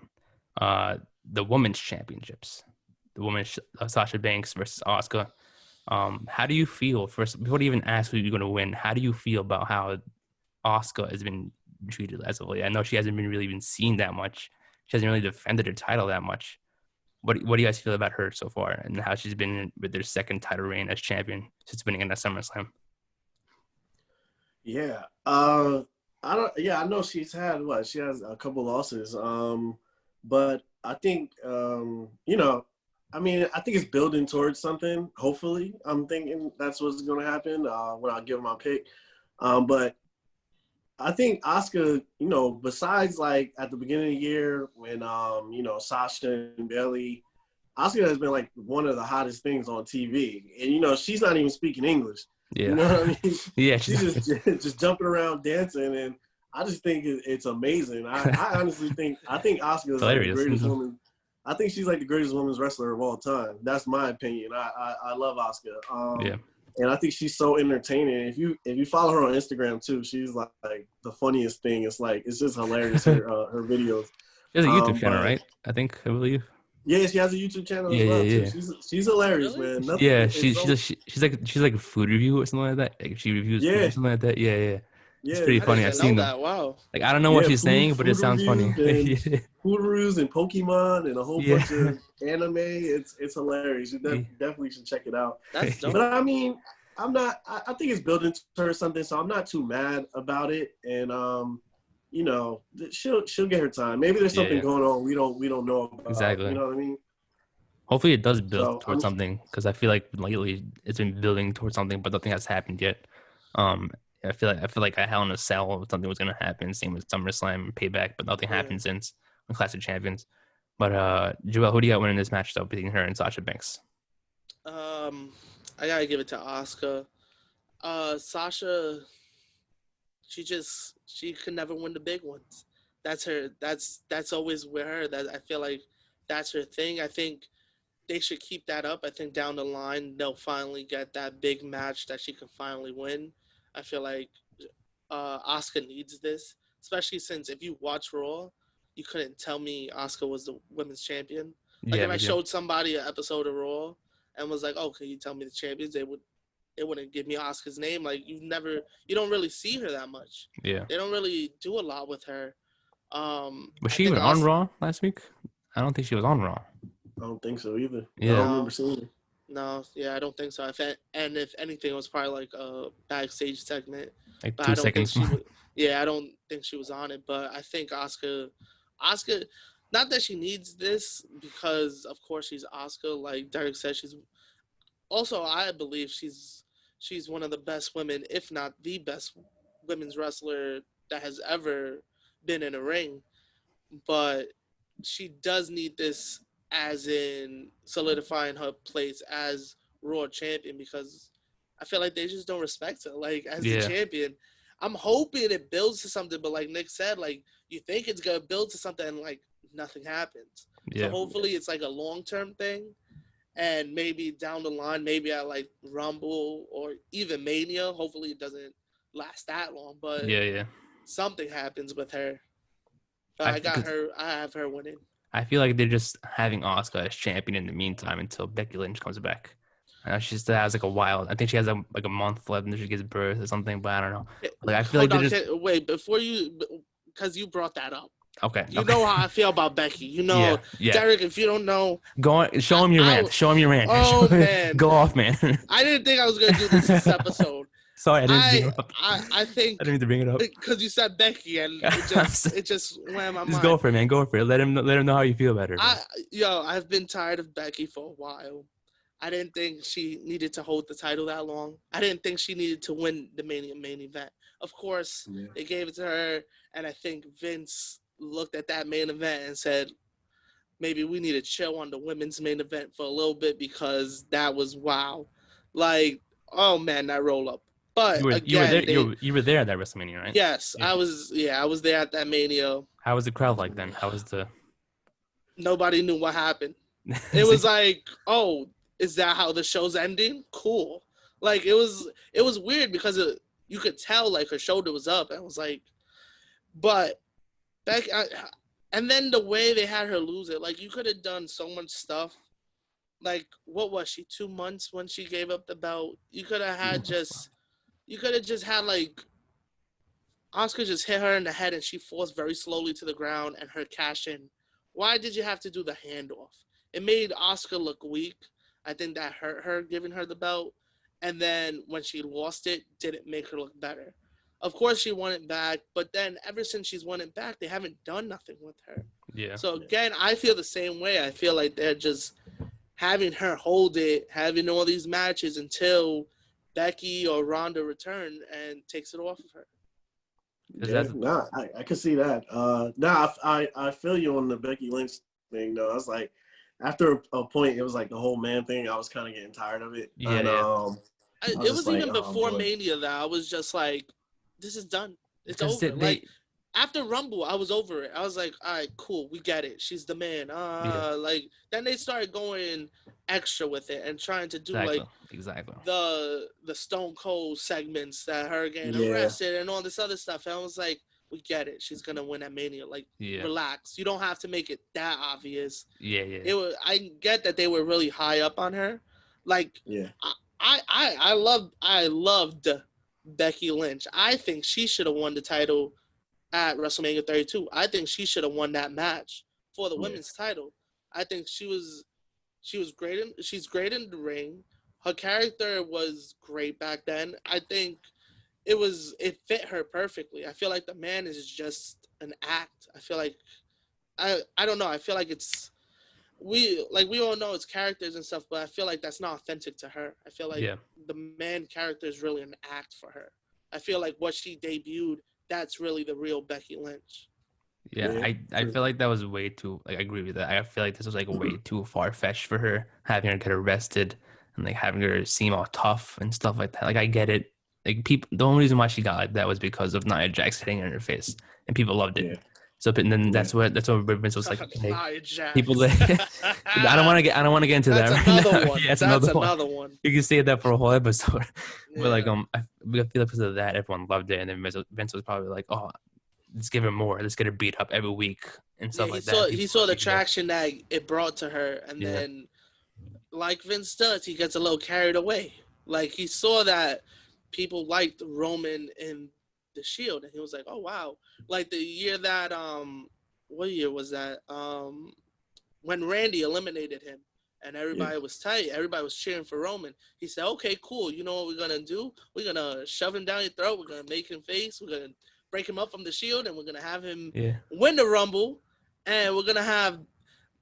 the women's championships, the women's Sasha Banks versus Asuka. How do you feel, first, before you even ask who you're going to win, how do you feel about how Asuka has been treated as of late? I know she hasn't been really been seen that much. She hasn't really defended her title that much. What do you guys feel about her so far, and how she's been with their second title reign as champion since winning at SummerSlam? Yeah, I know she's had she has a couple losses. But I think I think it's building towards something. Hopefully, I'm thinking that's what's going to happen when I give my pick. But I think Asuka, besides like at the beginning of the year when, Sasha and Bayley, Asuka has been like one of the hottest things on TV. And, she's not even speaking English. Yeah. You know what I mean? Yeah, She's just jumping around dancing, and I just think it's amazing. I honestly think Asuka is like the greatest woman. I think she's like the greatest women's wrestler of all time. That's my opinion. I love Asuka. Yeah. And I think she's so entertaining. If you follow her on Instagram too, she's like the funniest thing. It's just hilarious her videos. She has a YouTube channel, right? I believe. Yeah, she has a YouTube channel as well too. She's hilarious, Really? man. Yeah, she's like a food review or something like that. Like she reviews food or something like that. Yeah. It's pretty funny. I've seen that. Wow. Like I don't know what she's saying, but it sounds funny. Food reviews and Pokemon and a whole bunch of anime. It's hilarious. You definitely should check it out. That's dope. But I mean, I think it's building to her something, so I'm not too mad about it. And you know, she'll get her time. Maybe there's something going on we don't know about. Exactly. You know what I mean? Hopefully it does build towards something, because I feel like lately it's been building towards something, but nothing has happened yet. I feel like a Hell in a Cell, something was gonna happen. Same with SummerSlam and Payback, but nothing happened since on Clash of Champions. But Joel, who do you got winning this match though, between her and Sasha Banks? I gotta give it to Asuka. Sasha, she could never win the big ones. That's her. That's always with her. That I feel like that's her thing. I think they should keep that up. I think down the line they'll finally get that big match that she can finally win. I feel like Asuka needs this, especially since if you watch Raw, you couldn't tell me Asuka was the women's champion. Like if I showed somebody an episode of Raw and was like, "Oh, can you tell me the champions?" They wouldn't give me Asuka's name. Like you don't really see her that much. Yeah. They don't really do a lot with her. Was she even on Raw last week? I don't think she was on Raw. I don't think so either. Yeah. I don't remember seeing her. No, yeah, I don't think so. If anything, it was probably like a backstage segment. Like but 2 I don't seconds. think she was, I don't think she was on it. But I think Asuka, not that she needs this, because of course she's Asuka. Like Derrick said, I believe she's one of the best women, if not the best women's wrestler that has ever been in a ring. But she does need this, as in solidifying her place as Raw champion, because I feel like they just don't respect her like as the champion. I'm hoping it builds to something, but like Nick said, like you think it's gonna build to something and like nothing happens. So hopefully it's like a long-term thing, and maybe down the line, maybe at like Rumble or even Mania, hopefully it doesn't last that long, but something happens with her. But I have her winning. I feel like they're just having Asuka as champion in the meantime until Becky Lynch comes back. I know she still has like a while. I think she has like a month left until she gives birth or something, but I don't know. Like I feel like they just wait before you, because you brought that up. Okay. You know how I feel about Becky. You know, Derrick. If you don't know, go on. Show him your rant. Show him your rant. Oh man, go off, man. I didn't think I was gonna do this episode. Sorry, I didn't bring it up. I think I didn't need to bring it up because you said Becky, and it just went in my mind. Just go for it, man. Go for it. Let him know how you feel about her. I've been tired of Becky for a while. I didn't think she needed to hold the title that long. I didn't think she needed to win the main event. Of course, they gave it to her, and I think Vince looked at that main event and said, maybe we need to chill on the women's main event for a little bit, because that was wow. Like, oh man, that roll up. But you were there at that WrestleMania, right? Yes, I was there at that Mania. How was the crowd like then? How was the? Nobody knew what happened. It was like, oh, is that how the show's ending? Cool. Like it was weird because you could tell like her shoulder was up. And I was like, but and then the way they had her lose it, like you could have done so much stuff. Like what was she, 2 months when she gave up the belt? You could have just had like Asuka just hit her in the head and she falls very slowly to the ground and her cash in. Why did you have to do the handoff? It made Asuka look weak. I think that hurt her, giving her the belt. And then when she lost it, didn't make her look better. Of course, she won it back, but then ever since she's won it back, they haven't done nothing with her. Yeah. So again, I feel the same way. I feel like they're just having her hold it, having all these matches until Becky or Ronda return and takes it off of her. I can see that. I feel you on the Becky Lynch thing though. I was like, after a point, it was like the whole man thing. I was kind of getting tired of it. It was even like, before boy. Mania that I was just like, this is done. It's Because over. Like after Rumble, I was over it. I was like, all right, cool, we get it. She's the man. Like then they started going extra with it and trying to do like exactly the Stone Cold segments that her getting Yeah. arrested and all this other stuff. And I was like, we get it. She's gonna win at Mania. Like, relax. You don't have to make it that obvious. I get that they were really high up on her. Like, I loved Becky Lynch. I think she should have won the title at WrestleMania 32. I think she should have won that match for the women's title. I think she was great she's great in the ring. Her character was great back then. I think it fit her perfectly. I feel like the man is just an act. I feel like I don't know. I feel like we all know it's characters and stuff, but I feel like that's not authentic to her. I feel like the man character is really an act for her. I feel like what she debuted, that's really the real Becky Lynch. Yeah, I feel like that was way too, like, I agree with that. I feel like this was like way too far-fetched for her, having her get arrested and like having her seem all tough and stuff like that. Like, I get it. Like, people, the only reason why she got like that was because of Nia Jax hitting her in her face, and people loved it. So, and then that's what Vince was like, okay, people. I don't want to get into that. That's right another now. one. That's another one. You can say that for a whole episode, but like I feel like because of that, everyone loved it, and then Vince was probably like, oh, let's give her more. Let's get her beat up every week and stuff like that. He saw the traction that it brought to her, and then, like Vince does, he gets a little carried away. Like, he saw that people liked Roman in the Shield, and he was like, oh, wow. Like, the year that, what year was that? When Randy eliminated him, and everybody was tight. Everybody was cheering for Roman. He said, okay, cool. You know what we're going to do? We're going to shove him down your throat. We're going to make him face. We're going to break him up from the Shield, and we're going to have him win the Rumble, and we're going to have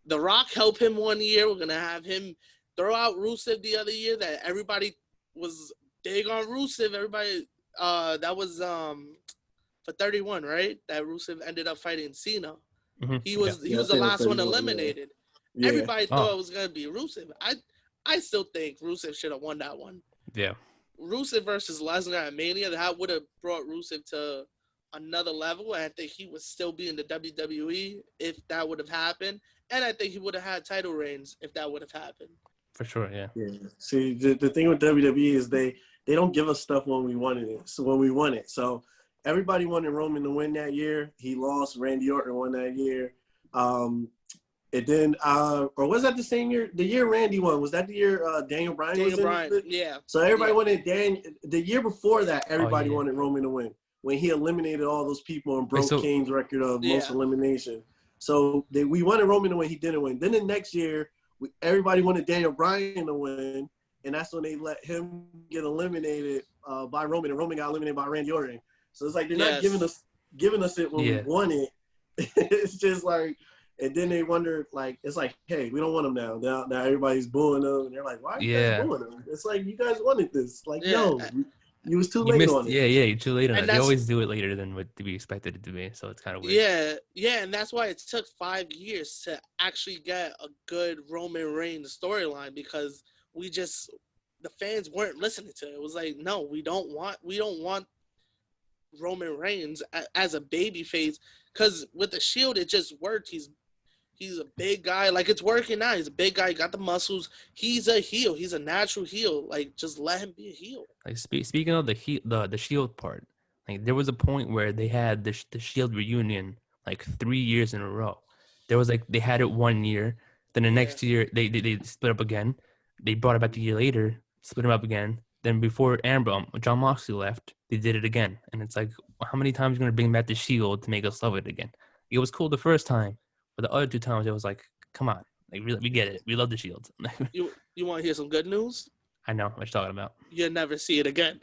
The Rock help him one year. We're going to have him throw out Rusev the other year that everybody was big on Rusev. Everybody, that was for 31, right? That Rusev ended up fighting Cena. Mm-hmm. He was the last one eliminated. Yeah. Everybody thought it was going to be Rusev. I still think Rusev should have won that one. Yeah. Rusev versus Lesnar at Mania, that would have brought Rusev to another level, and I think he would still be in the WWE if that would have happened, and I think he would have had title reigns if that would have happened. For sure, yeah. See, the thing with WWE is they don't give us stuff when we wanted it. So when we want it, so everybody wanted Roman to win that year. He lost. Randy Orton won that year. And then, or was that the same year? The year Randy won, was that the year Daniel Bryan was in it? Yeah. So everybody wanted the year before that, everybody wanted Roman to win, when he eliminated all those people and broke Kane's record of most elimination. So we wanted Roman to win. He didn't win. Then the next year, everybody wanted Daniel Bryan to win, and that's when they let him get eliminated by Roman, and Roman got eliminated by Randy Orton. So it's like they're not giving us it when we want it. It's just like, and then they wonder, like, it's like, hey, we don't want him now. Now everybody's booing him, and they're like, why are you guys booing him? It's like, you guys wanted this. Like, no. You was too late on it. Yeah, you're too late on it. They always do it later than what we expected it to be, so it's kind of weird. Yeah, and that's why it took 5 years to actually get a good Roman Reigns storyline, because the fans weren't listening to it. It was like, no, we don't want Roman Reigns as a babyface, because with the Shield it just worked. He's a big guy. Like, it's working now. He's a big guy. He got the muscles. He's a heel. He's a natural heel. Like, just let him be a heel. Like, speaking of the Shield part, like, there was a point where they had the Shield reunion like 3 years in a row. There was like, they had it 1 year. Then the next year they split up again. They brought it back a year later, split them up again. Then before John Moxley left, they did it again. And it's like, how many times are you going to bring back the Shield to make us love it again? It was cool the first time. But the other 2 times, it was like, come on. Like, we get it. We love the Shield. You want to hear some good news? I know what you're talking about. You'll never see it again.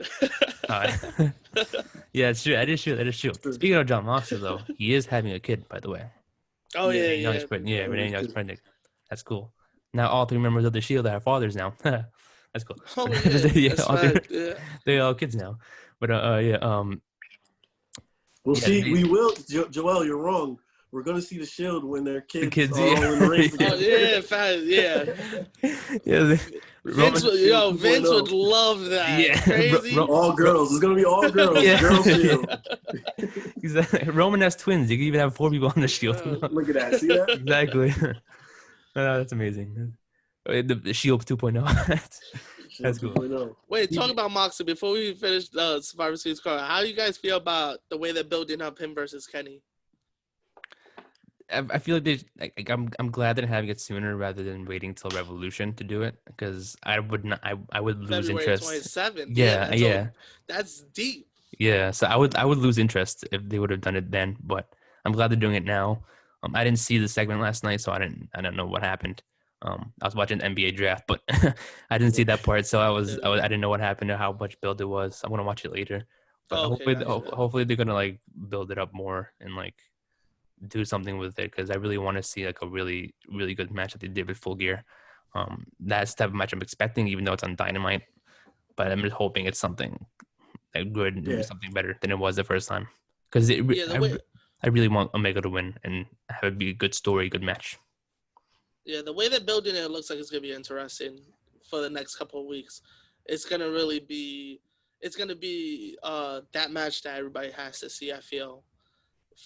Yeah, it's true. That is true. Speaking of John Moxley, though, he is having a kid, by the way. Oh, yeah. Renee Young's pregnant. That's cool. Now all 3 members of the Shield are fathers now. That's cool. Oh, yeah. They're all kids now. But, Well, see, we will. Joel, you're wrong. we're gonna see the Shield when their kids, kids, are all in the ring together. Oh yeah, fast, yeah. Yeah, Vince would love that. Yeah, Crazy. All girls. It's gonna be all girls. Yeah. Girl Shield. Exactly. Roman has twins. You can even have 4 people on the Shield. Look at that. See that? Exactly. That's amazing. The Shield 2.0. That's cool. 2.0. Wait, talk about Moxley before we finish the Survivor Series card. How do you guys feel about the way they're building up him versus Kenny? I feel like I'm glad they're having it sooner rather than waiting till Revolution to do it, because I would not I would lose February interest. 27th. Yeah. That's deep. Yeah, so I would lose interest if they would have done it then, but I'm glad they're doing it now. I didn't see the segment last night, so I don't know what happened. I was watching the NBA draft, but I didn't see that part, so I didn't know what happened or how much build it was. I'm gonna watch it later. But hopefully they're gonna like build it up more and like do something with it, because I really want to see like a really, really good match that they did with Full Gear. That's the type of match I'm expecting, even though it's on Dynamite. But I'm just hoping it's something good and something better than it was the first time. Because I really want Omega to win and have it be a good story, good match. Yeah, the way they're building it looks like it's gonna be interesting for the next couple of weeks. It's gonna really be. It's gonna be that match that everybody has to see. I feel.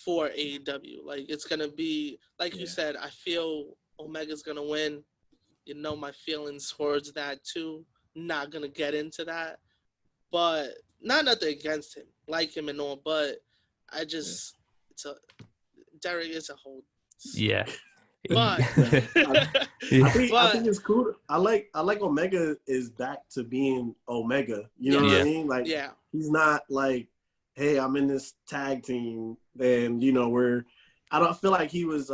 For AEW, like it's gonna be like you said. I feel Omega's gonna win. You know my feelings towards that too. Not gonna get into that, but not nothing against him, like him and all. But I just Derrick is a whole. Yeah. But I think it's cool. I like Omega is back to being Omega. You know what I mean? Like he's not like, hey, I'm in this tag team, then I don't feel like he was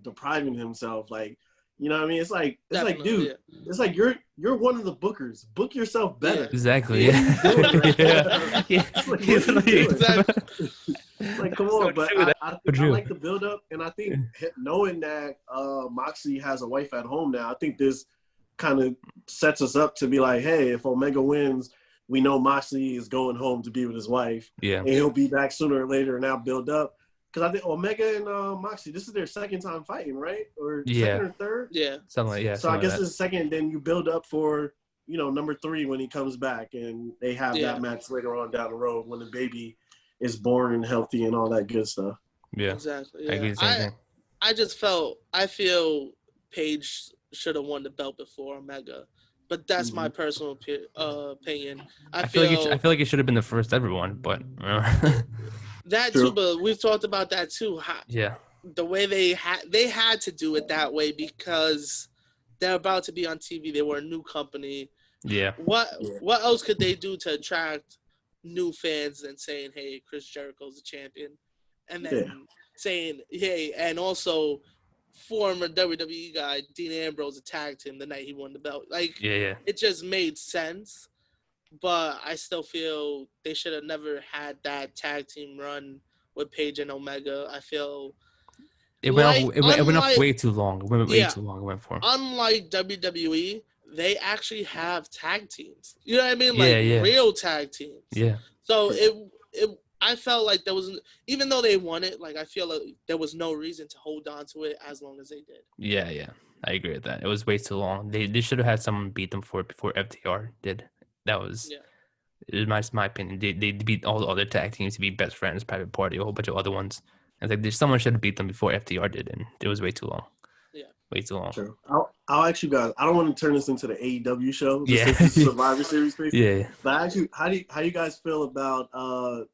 depriving himself. Like, you know what I mean? It's like, dude, it's like you're one of the bookers. Book yourself better. Yeah. Exactly. Like, come on, but I like the build up, and I think knowing that Moxley has a wife at home now, I think this kind of sets us up to be like, hey, if Omega wins, we know Moxley is going home to be with his wife. Yeah. And he'll be back sooner or later, and now build up. Because I think Omega and Moxley, this is their second time fighting, right? Or second or third? Yeah. Something like, yeah. So I guess it's second, then you build up for, number 3 when he comes back, and they have that match later on down the road when the baby is born and healthy and all that good stuff. Yeah. Exactly. Yeah. I agree with the same thing. I feel Paige should have won the belt before Omega. But that's my personal opinion. I feel like it should have been the first ever one, but that too. But we've talked about that too. The way they had to do it that way because they're about to be on TV. They were a new company. Yeah. What else could they do to attract new fans than saying, "Hey, Chris Jericho's the champion," and then saying, "Hey," and also. Former WWE guy Dean Ambrose attacked him the night he won the belt. Like, it just made sense. But I still feel they should have never had that tag team run with Paige and Omega. I feel it went off way too long. It went way too long. It went for. Unlike WWE, they actually have tag teams. You know what I mean? Like real tag teams. Yeah. So I felt like there was, even though they won it, like I feel like there was no reason to hold on to it as long as they did. Yeah, I agree with that. It was way too long. They should have had someone beat them for it before FTR did. That was, my opinion. They beat all the other tag teams to be Best Friends, Private Party, a whole bunch of other ones. And like someone should have beat them before FTR did, and it was way too long. Yeah, way too long. True. I'll ask you guys. I don't want to turn this into the AEW show. This is Survivor Series, basically. Yeah. But actually, how do you guys feel about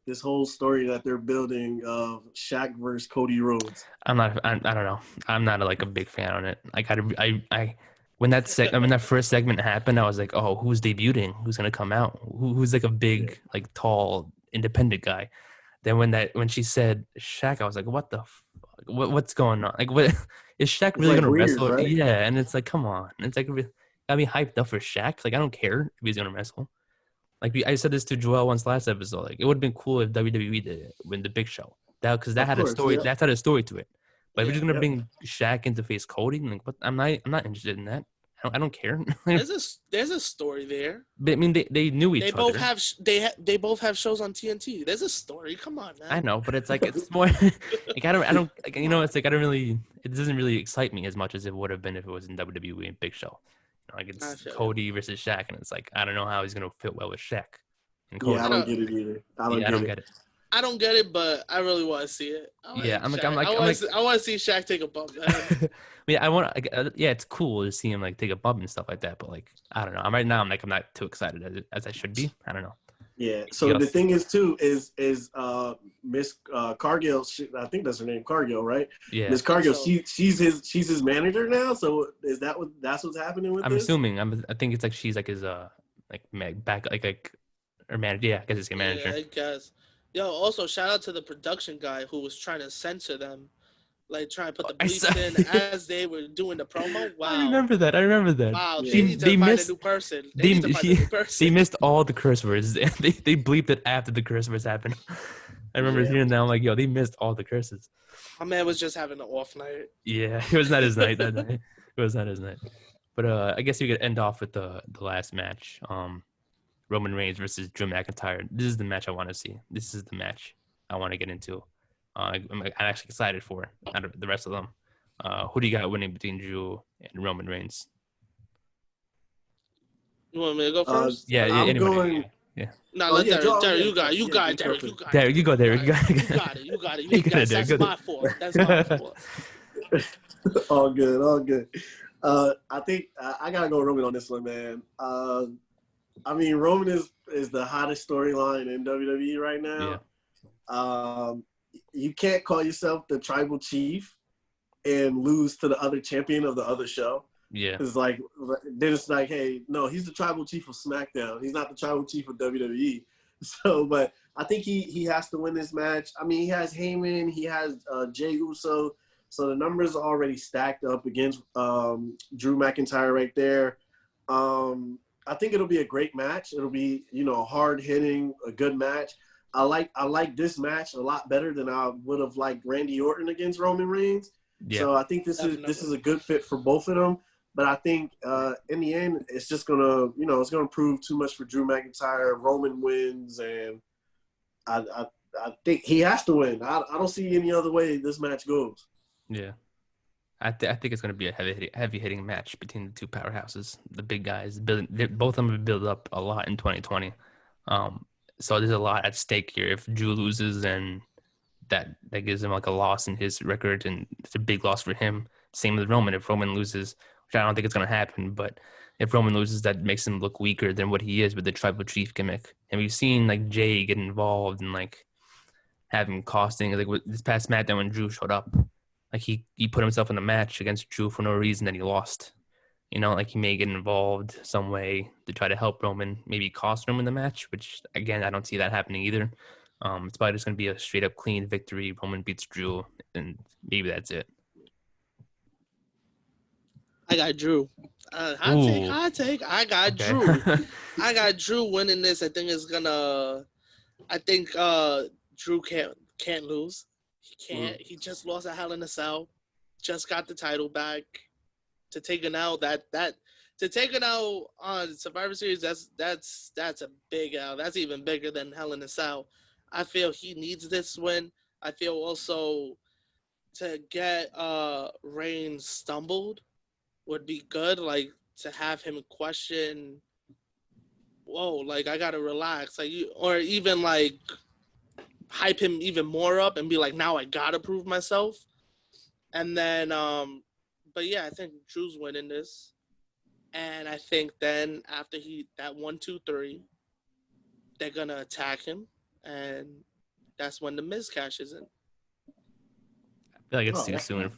this whole story that they're building of Shaq versus Cody Rhodes? I don't know. I'm not like a big fan on it. Like I when that first segment happened, I was like, oh, who's debuting? Who's gonna come out? Who's like a big, like tall, independent guy? Then when she said Shaq, I was like, what the fuck? What's going on? Like, what is Shaq really gonna wrestle? Right? Yeah, and it's like, come on. It's like, got me hyped up for Shaq. Like, I don't care if he's gonna wrestle. Like I said this to Joel once last episode. Like, it would have been cool if WWE did it when the Big Show. Because that had a story. That had a story to it. But if you're just gonna bring Shaq into face Cody, like, what? I'm not interested in that I don't care. There's a story there. But, I mean, they knew each other. They both have shows on TNT. There's a story. Come on, man. I know, but it's like it's more like I don't like, you know, it's like it doesn't really excite me as much as it would have been if it was in WWE and Big Show. You know, like it's Cody versus Shaq, and it's like I don't know how he's gonna fit well with Shaq and Cody. Yeah, I don't get it either. I don't get it. I don't get it, but I really want to see it. I want to see Shaq take a bump, man. Yeah, it's cool to see him like take a bump and stuff like that, but like I don't know. I'm not too excited as I should be. I don't know. Yeah. So the thing is too is Miss Cargill. I think that's her name, Cargill, right? Yeah. Miss Cargill. She's his manager now. So is that's what's happening with? I'm assuming. I think it's like she's like his back like or manager. Yeah, I guess it's his manager. Yeah, I guess. Yo, also shout out to the production guy who was trying to censor them, like trying to put the bleeps in as they were doing the promo. Wow. I remember that. Wow, Yeah. they need to find a new person. They missed all the curse words. They bleeped it after the curse words happened. I remember hearing that. I'm like, yo, they missed all the curses. My man was just having an off night. Yeah, it was not his night that night. It was not his night. But I guess you could end off with the last match. Roman Reigns versus Drew McIntyre. This is the match I want to see. This is the match I want to get into. I'm actually excited for out of the rest of them. Who do you got winning between Drew and Roman Reigns? You want me to go first? Yeah, I'm going. Yeah. No, let Derrick. You got it, Derrick. Derrick, you go, Derrick. You got it. That's my fault. That's my fault. All good. I think I gotta go Roman on this one, man. I mean, Roman is the hottest storyline in WWE right now. Yeah. You can't call yourself the tribal chief and lose to the other champion of the other show. Yeah. It's like, then it's like, hey, no, he's the tribal chief of SmackDown. He's not the tribal chief of WWE. So, but I think he has to win this match. I mean, he has Heyman, he has Jey Uso. So the numbers are already stacked up against Drew McIntyre right there. I think it'll be a great match. It'll be, hard hitting, a good match. I like this match a lot better than I would have liked Randy Orton against Roman Reigns. Yeah. So I think this is a good fit for both of them. But I think in the end, it's just gonna it's gonna prove too much for Drew McIntyre. Roman wins, and I think he has to win. I don't see any other way this match goes. Yeah. I think it's going to be a heavy hitting match between the two powerhouses, the big guys. Both of them have built up a lot in 2020. So there's a lot at stake here. If Drew loses, then that gives him like a loss in his record, and it's a big loss for him. Same with Roman. If Roman loses, which I don't think it's going to happen, but if Roman loses, that makes him look weaker than what he is with the tribal chief gimmick. And we've seen like Jay get involved and like have him costing. Like with this past SmackDown when Drew showed up. Like he put himself in a match against Drew for no reason that he lost. Like he may get involved some way to try to help Roman, maybe cost Roman the match, which again, I don't see that happening either. It's probably just going to be a straight up clean victory. Roman beats Drew and maybe that's it. I got Drew. Hot take. I got Drew. I got Drew winning this. I think Drew can't lose. He can't. He just lost at Hell in a Cell. Just got the title back. To take it out on Survivor Series, that's a big L. That's even bigger than Hell in a Cell. I feel he needs this win. I feel also to get Reigns stumbled would be good. Like to have him question, whoa, like I gotta relax. Like or even like hype him even more up and be like, now I gotta prove myself. And then, but yeah, I think Drew's winning this. And I think then after that 1, 2, 3, they're gonna attack him, and that's when the Miz cashes in. I feel like it's too soon.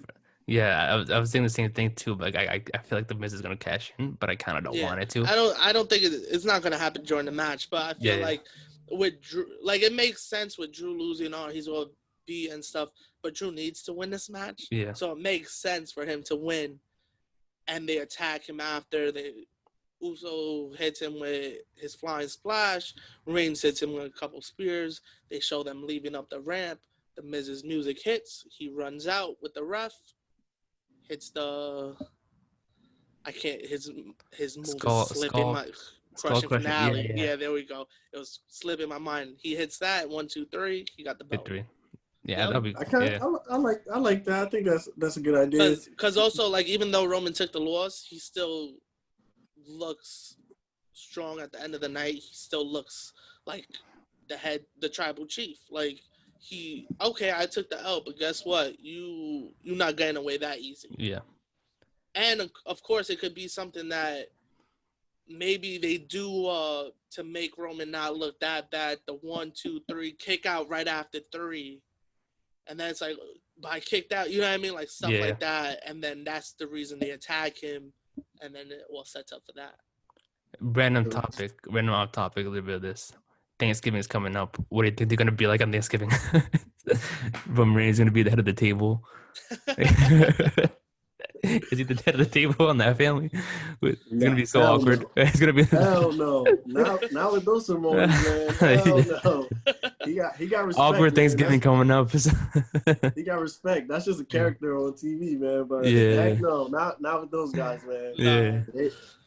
Yeah, I was saying the same thing too. But I feel like the Miz is gonna cash in, but I kind of don't want it to. I don't think it's not gonna happen during the match. But I feel like with Drew, like it makes sense with Drew losing on he's all beat and stuff, but Drew needs to win this match. Yeah. So it makes sense for him to win, and they attack him after. Uso hits him with his flying splash. Reigns hits him with a couple spears. They show them leaving up the ramp. The Miz's music hits. He runs out with the ref. Hits the I can't. His move Skull, is slipping skull, my skull crushing crushing. finale. Yeah. Yeah, there we go. It was slipping my mind. He hits that 1, 2, 3. He got the belt. Victory. Yeah, Yep. that'll be. I like that. I think that's a good idea. Because also, like, even though Roman took the loss, he still looks strong at the end of the night. He still looks like the tribal chief. Like, I took the L, but guess what? You're not getting away that easy. Yeah. And of course, it could be something that maybe they do to make Roman not look that bad. The 1, 2, 3 kick out right after 3, and then it's like, but I kicked out. You know what I mean? Like stuff like that, and then that's the reason they attack him, and then it all sets up for that. Random off topic. A little bit of this. Thanksgiving is coming up. What do you think they're gonna be like on Thanksgiving? Roman Reigns is gonna be the head of the table. Is he the head of the table on that family? It's gonna be so awkward. No. It's gonna be hell no. Now with those Samoans, man. Hell no. He got respect. Awkward Thanksgiving coming up. He got respect. That's just a character on TV, man. But heck no, not with those guys, man. Yeah.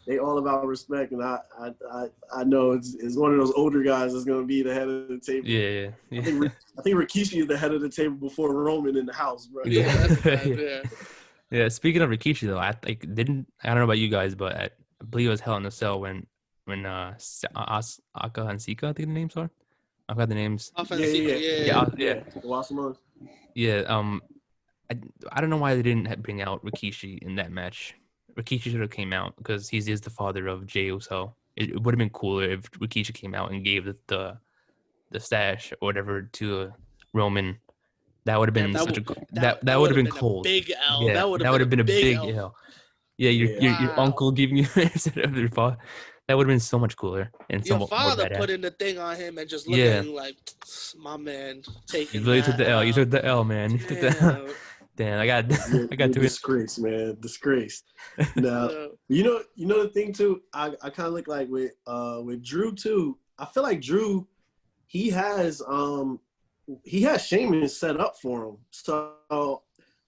They all about respect, and I know it's one of those older guys that's gonna be the head of the table. Yeah. I think Rikishi is the head of the table before Roman in the house, bro. Yeah. Speaking of Rikishi, though, I don't know about you guys, but I believe it was Hell in a Cell when Aka and Sika, I think the names are. I forgot the names. Yeah. I don't know why they didn't bring out Rikishi in that match. Rikishi should have came out because he is the father of Jey Uso. It would have been cooler if Rikishi came out and gave the stash or whatever to Roman. That would have been that would have been cold. Big L. Yeah, that would have been a big L. Yeah, your uncle giving you instead of your father. That would have been so much cooler and your father putting the thing on him and just looking at you like, my man, taking. You really took the L. You took the L, man. You took the L. Damn, I got to disgrace, man. Disgrace. Now, you know the thing too. I kind of look like with Drew too. I feel like Drew, he has Sheamus set up for him. So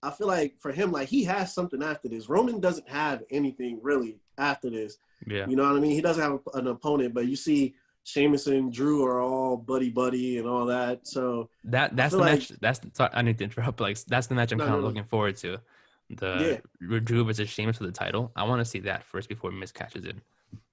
I feel like for him, like he has something after this. Roman doesn't have anything really after this. Yeah. You know what I mean? He doesn't have an opponent, but you see Sheamus and Drew are all buddy and all that. So that's the match. Sorry, I need to interrupt. Like that's the match I'm kind of looking forward to. Drew versus Sheamus for the title. I want to see that first before Miz catches it.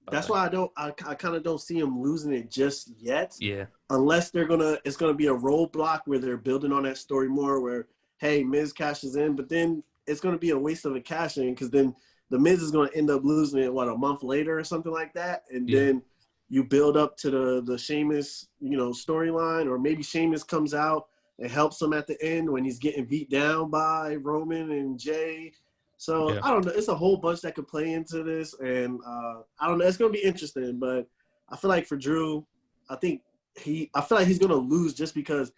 That's why I kind of don't see him losing it just yet. Yeah. Unless it's gonna be a roadblock where they're building on that story more. Where hey, Miz cashes in, but then it's gonna be a waste of a cash in because then the Miz is gonna end up losing it a month later or something like that, and then you build up to the Sheamus storyline, or maybe Sheamus comes out and helps him at the end when he's getting beat down by Roman and Jey. So I don't know. It's a whole bunch that could play into this, and I don't know. It's gonna be interesting, but I feel like for Drew, I feel like he's gonna lose just because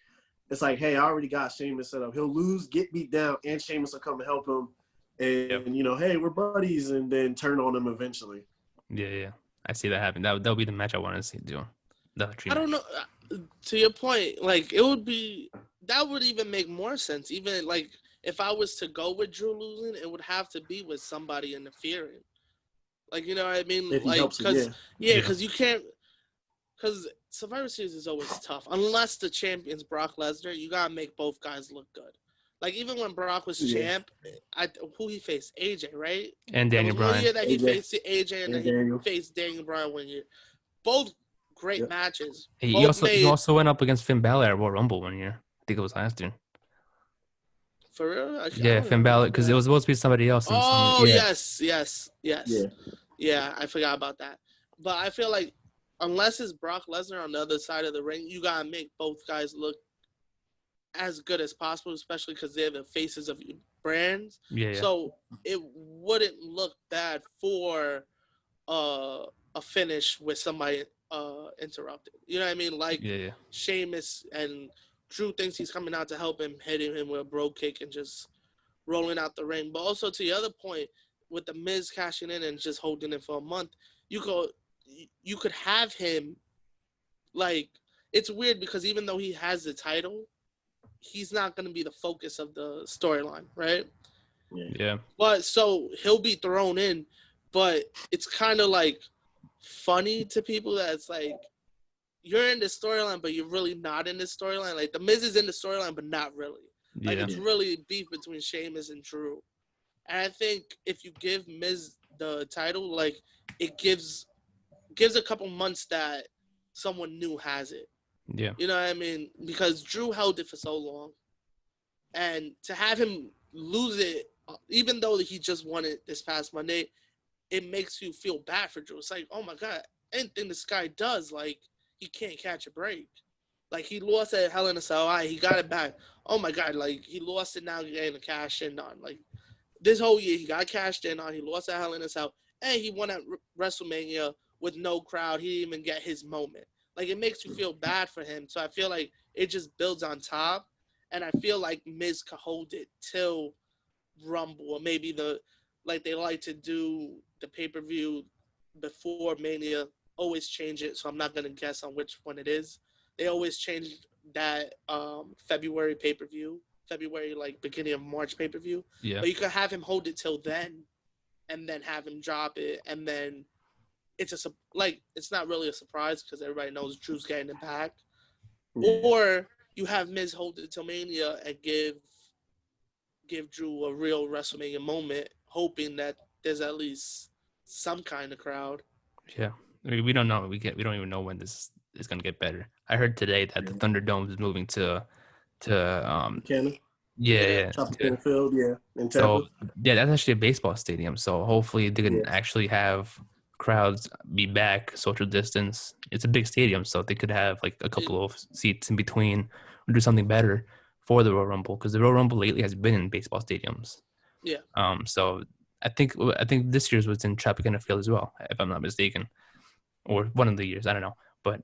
it's like, hey, I already got Sheamus set up. He'll lose, get beat down, and Sheamus will come and help him, and hey, we're buddies, and then turn on him eventually. Yeah. I see that happen. That'll be the match I want to see do. I don't know. To your point, like that would even make more sense. Even like if I was to go with Drew losing, it would have to be with somebody interfering. Like, you know what I mean? Because you can't. Because Survivor Series is always tough. Unless the champion's Brock Lesnar, you gotta make both guys look good. Like, even when Brock was champ, who he faced? AJ, right? And Daniel Bryan. One year that he faced AJ, and then he faced Daniel Bryan one year. Both great matches. He also went up against Finn Balor at Royal Rumble one year. I think it was last year. For real? Finn Balor, because it was supposed to be somebody else. Yes. Yeah, I forgot about that. But I feel like unless it's Brock Lesnar on the other side of the ring, you got to make both guys look as good as possible, especially because they're the faces of your brands. So it wouldn't look bad for a finish with somebody interrupted. You know what I mean? Like Sheamus and Drew thinks he's coming out to help him, hitting him with a bro kick and just rolling out the ring. But also to the other point, with the Miz cashing in and just holding it for a month, you could have him, like, it's weird because even though he has the title, he's not going to be the focus of the storyline, right? Yeah. But so he'll be thrown in, but it's kind of like funny to people that it's like you're in this storyline, but you're really not in this storyline. Like the Miz is in the storyline, but not really. Like it's really beef between Sheamus and Drew. And I think if you give Miz the title, like it gives a couple months that someone new has it. Yeah. You know what I mean? Because Drew held it for so long. And to have him lose it, even though he just won it this past Monday, it makes you feel bad for Drew. It's like, oh my God, anything this guy does, like, he can't catch a break. Like, he lost at Hell in a Cell. He got it back. Oh my God, like, he lost it now, getting a cash in on. Like, this whole year, he got cashed in on. He lost at Hell in a Cell. And he won at WrestleMania with no crowd. He didn't even get his moment. Like, it makes you feel bad for him. So I feel like it just builds on top. And I feel like Miz could hold it till Rumble, or maybe like they like to do the pay-per-view before Mania, always change it. So I'm not going to guess on which one it is. They always change that February pay-per-view, February, like beginning of March pay-per-view. Yeah. But you could have him hold it till then and then have him drop it. And then it's not really a surprise because everybody knows Drew's getting it back. Yeah. Or you have Miz hold it till Mania and give Drew a real WrestleMania moment, hoping that there's at least some kind of crowd. Yeah, I mean, we don't know. We don't even know when this is going to get better. I heard today that the Thunderdome is moving to Canada. Yeah. Tropicana Field, in Tampa. So that's actually a baseball stadium. So hopefully they can actually have crowds be back, social distance. It's a big stadium, so they could have like a couple of seats in between or do something better for the Royal Rumble, because the Royal Rumble lately has been in baseball stadiums. Yeah. So I think this year's was in Tropicana Field as well, if I'm not mistaken, or one of the years, I don't know. But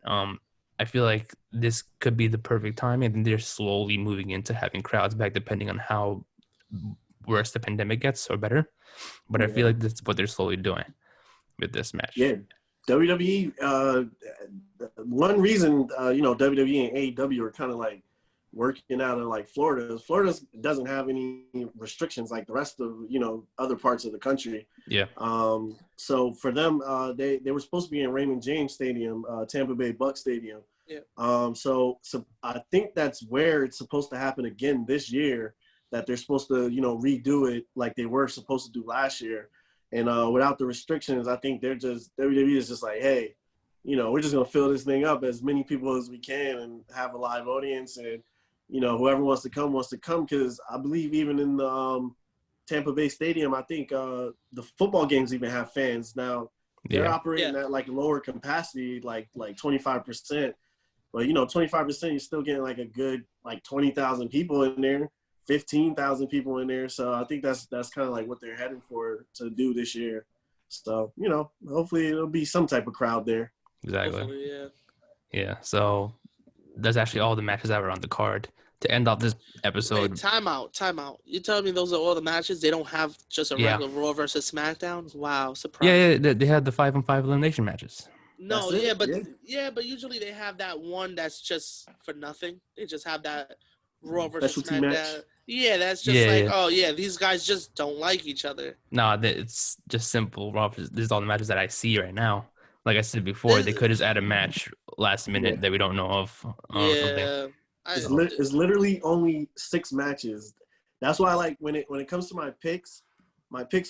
I feel like this could be the perfect time, and they're slowly moving into having crowds back, depending on how worse the pandemic gets or better. But I feel like that's what they're slowly doing with this match. Yeah, WWE. One reason WWE and AEW are kind of like working out of like Florida. Florida doesn't have any restrictions like the rest of other parts of the country. Yeah. So for them, they were supposed to be in Raymond James Stadium, Tampa Bay Bucs Stadium. Yeah. So I think that's where it's supposed to happen again this year. That they're supposed to redo it like they were supposed to do last year. And without the restrictions, I think WWE is just like, hey, we're just gonna fill this thing up as many people as we can and have a live audience, and whoever wants to come. Because I believe even in the Tampa Bay Stadium, I think the football games even have fans now. They're operating at like lower capacity, like 25%. But 25%, you're still getting like a good like 20,000 people in there. 15,000 people in there, so I think that's kind of like what they're heading for to do this year. So hopefully it'll be some type of crowd there. Exactly. Hopefully, yeah. So that's actually all the matches that were on the card to end off this episode. Wait, time out. You telling me those are all the matches? They don't have just a regular Raw versus SmackDown? Wow, surprise! Yeah. They had the 5-on-5 elimination matches. No, but usually they have that one that's just for nothing. They just have that Raw versus SmackDown match. Yeah, that's just oh yeah, these guys just don't like each other. No, it's just simple. Raw. This is all the matches that I see right now. Like I said before, they could just add a match last minute that we don't know of. It's literally only 6 matches. That's why, like, when it comes to my picks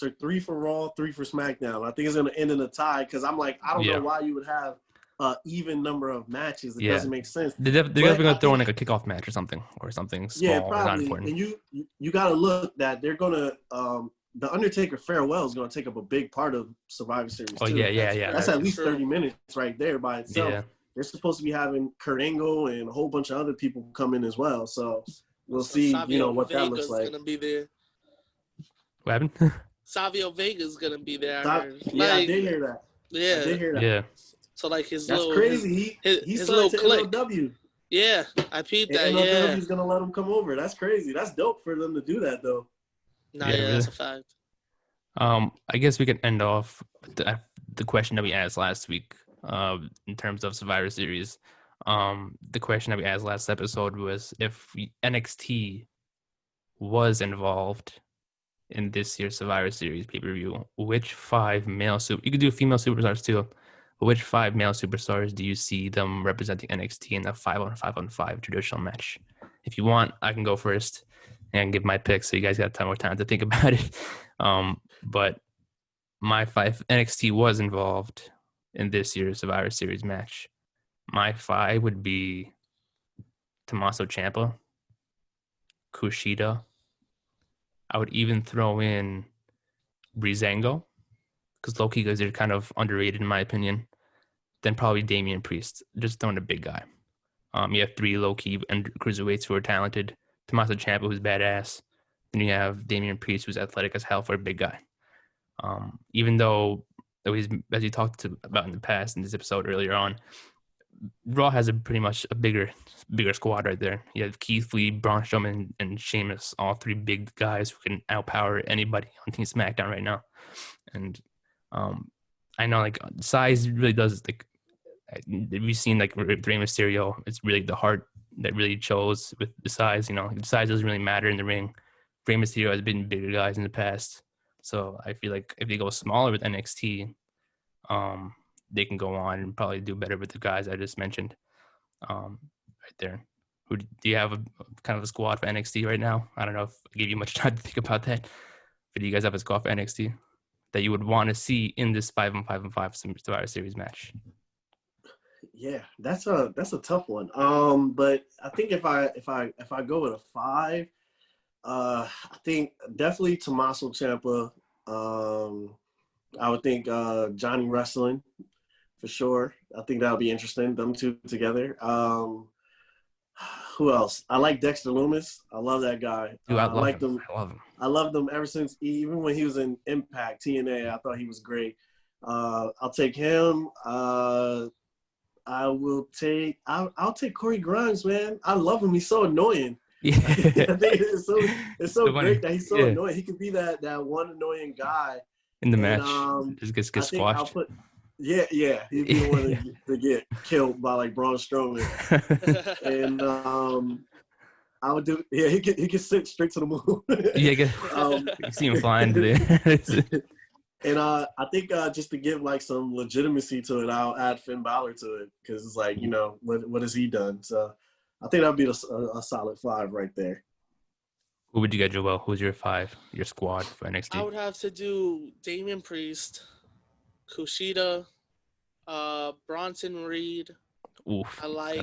are 3 for Raw, 3 for SmackDown. I think it's gonna end in a tie because I'm like, I don't know why you would have even number of matches. It doesn't make sense. They're definitely going to throw in like a kickoff match or something small or not important. And you got to look that they're going to the Undertaker farewell is going to take up a big part of Survivor Series too. Yeah. That's at least 30 minutes right there by itself. Yeah. They're supposed to be having Kurt Angle and a whole bunch of other people come in as well. So we'll see, what that looks like. Gonna be there. What happened? Savio Vega's going to be there. I did hear that. Yeah. I did hear that. Yeah. So like that's crazy. He's little click. MLW. Yeah, I peeped that. MLW's gonna let him come over. That's crazy. That's dope for them to do that though. That's a fact. I guess we can end off with the question that we asked last week. In terms of Survivor Series, the question that we asked last episode was if NXT was involved in this year's Survivor Series pay-per-view, which 5 male you could do female superstars too, but which 5 male superstars do you see them representing NXT in a 5-on-5 traditional match? If you want, I can go first and give my pick so you guys got time more time to think about it. But my 5, NXT was involved in this year's Survivor Series match. My 5 would be Tommaso Ciampa, Kushida. I would even throw in Breezango, because low-key guys are kind of underrated in my opinion. Then probably Damian Priest, just throwing a big guy. You have 3 low-key and cruiserweights who are talented. Tommaso Ciampa, who's badass. Then you have Damian Priest, who's athletic as hell for a big guy. Even though, as you talked about in the past in this episode earlier on, Raw has pretty much a bigger squad right there. You have Keith Lee, Braun Strowman, and Sheamus, all 3 big guys who can outpower anybody on Team SmackDown right now. And I know like size really does, like we've seen like Rey Mysterio, it's really the heart that really shows with the size. You know, the size doesn't really matter in the ring. Rey Mysterio has been bigger guys in the past, so I feel like if they go smaller with NXT, they can go on and probably do better with the guys I just mentioned. Right there. Who do you have a kind of a squad for NXT right now? I don't know if I gave you much time to think about that, but do you guys have a squad for NXT that you would want to see in this 5-on-5 Survivor Series match? Yeah, that's a tough one. But I think if I go with a 5, I think definitely Tommaso Ciampa. I would think Johnny Wrestling for sure. I think that would be interesting. Them 2 together. Who else? I like Dexter Lumis. I love that guy. Dude, I like him. I love him. I loved him ever since, even when he was in Impact TNA. I thought he was great. I'll take him. I'll take Corey Grimes, man. I love him. He's so annoying. Yeah. I think it's so great that he's so annoying. He could be that one annoying guy in the match. Just gets squashed. He'd be the one to get killed by like Braun Strowman. And I would do. Yeah, he could sit straight to the moon. You see him flying today. And I think just to give like some legitimacy to it, I'll add Finn Balor to it, because it's like, you know, what has he done? So I think that'd be a solid 5 right there. Who would you get, Joel? Who's your 5, your squad for NXT? I would have to do Damian Priest, Kushida, Bronson Reed. Oof. I like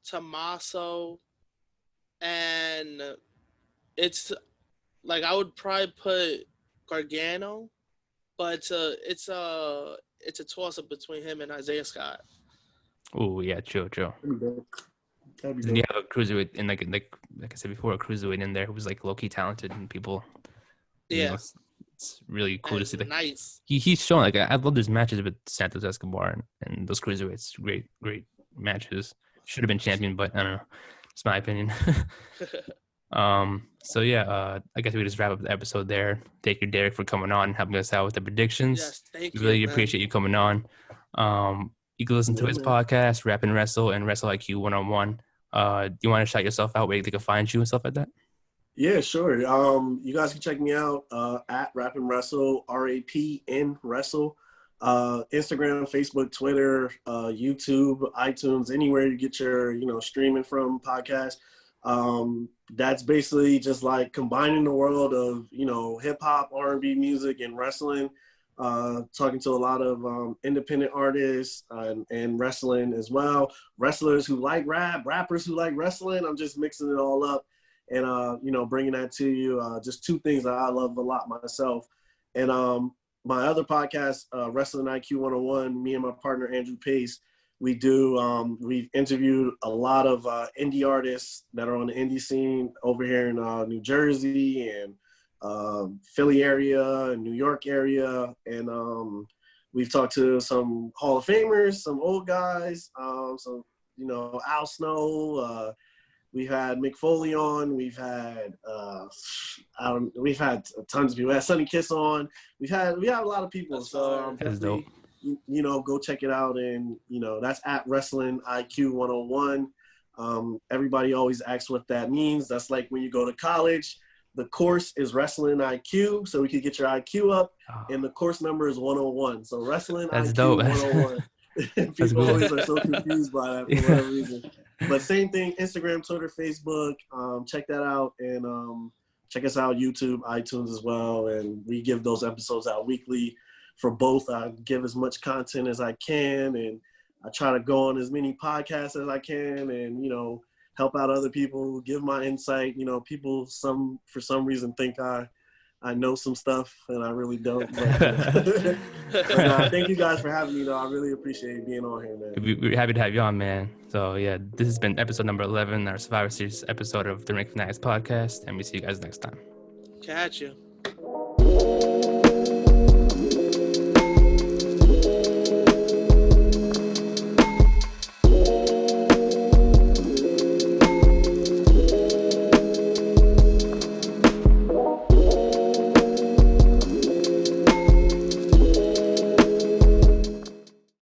Tommaso, and it's like I would probably put Gargano, but it's a toss-up between him and Isaiah Scott. Oh yeah, true. Then you have a cruiserweight, and like I said before, a cruiserweight in there who was like low-key talented, and people. Yeah. Know, it's really cool to see. Like, nice. He's shown, like, I love those matches with Santos Escobar and those cruiserweights. Great matches. Should have been champion, but I don't know. It's my opinion. So yeah, I guess we just wrap up the episode there. Thank you, Derrick, for coming on and helping us out with the predictions. Yes, thank you. Really appreciate you coming on. You can listen to his podcast, Rap and Wrestle, and Wrestle IQ 101. Do you want to shout yourself out where they can find you and stuff like that? Yeah, sure. You guys can check me out at Rap and Wrestle, RAPN Wrestle. Instagram, Facebook, Twitter, YouTube, iTunes, anywhere you get your, streaming from podcast. That's basically just like combining the world of, hip hop, R&B music, and wrestling. Talking to a lot of independent artists and wrestling as well. Wrestlers who like rap, rappers who like wrestling. I'm just mixing it all up and, bringing that to you. Just 2 things that I love a lot myself. And my other podcast, Wrestling IQ 101, me and my partner, Andrew Pace, we've interviewed a lot of indie artists that are on the indie scene over here in New Jersey and Philly area and New York area. And we've talked to some Hall of Famers, some old guys, some, Al Snow, we've had Mick Foley on. We've had tons of people. We had Sonny Kiss on. We had a lot of people. So that's dope. Go check it out. And that's at Wrestling IQ 101. Everybody always asks what that means. That's like when you go to college, the course is wrestling IQ, so we can get your IQ up, and the course number is 101. So wrestling That's IQ dope. 101. People always are so confused by that for whatever reason. But same thing, Instagram, Twitter, Facebook. Check that out, and check us out YouTube, iTunes as well. And we give those episodes out weekly for both. I give as much content as I can, and I try to go on as many podcasts as I can, and help out other people, give my insight. People for some reason think I know some stuff, and I really don't. But, thank you guys for having me, though. I really appreciate being on here, man. We're happy to have you on, man. So, yeah, this has been episode number 11, our Survivor Series episode of the Ring Fanatics Podcast, and we see you guys next time. Catch you.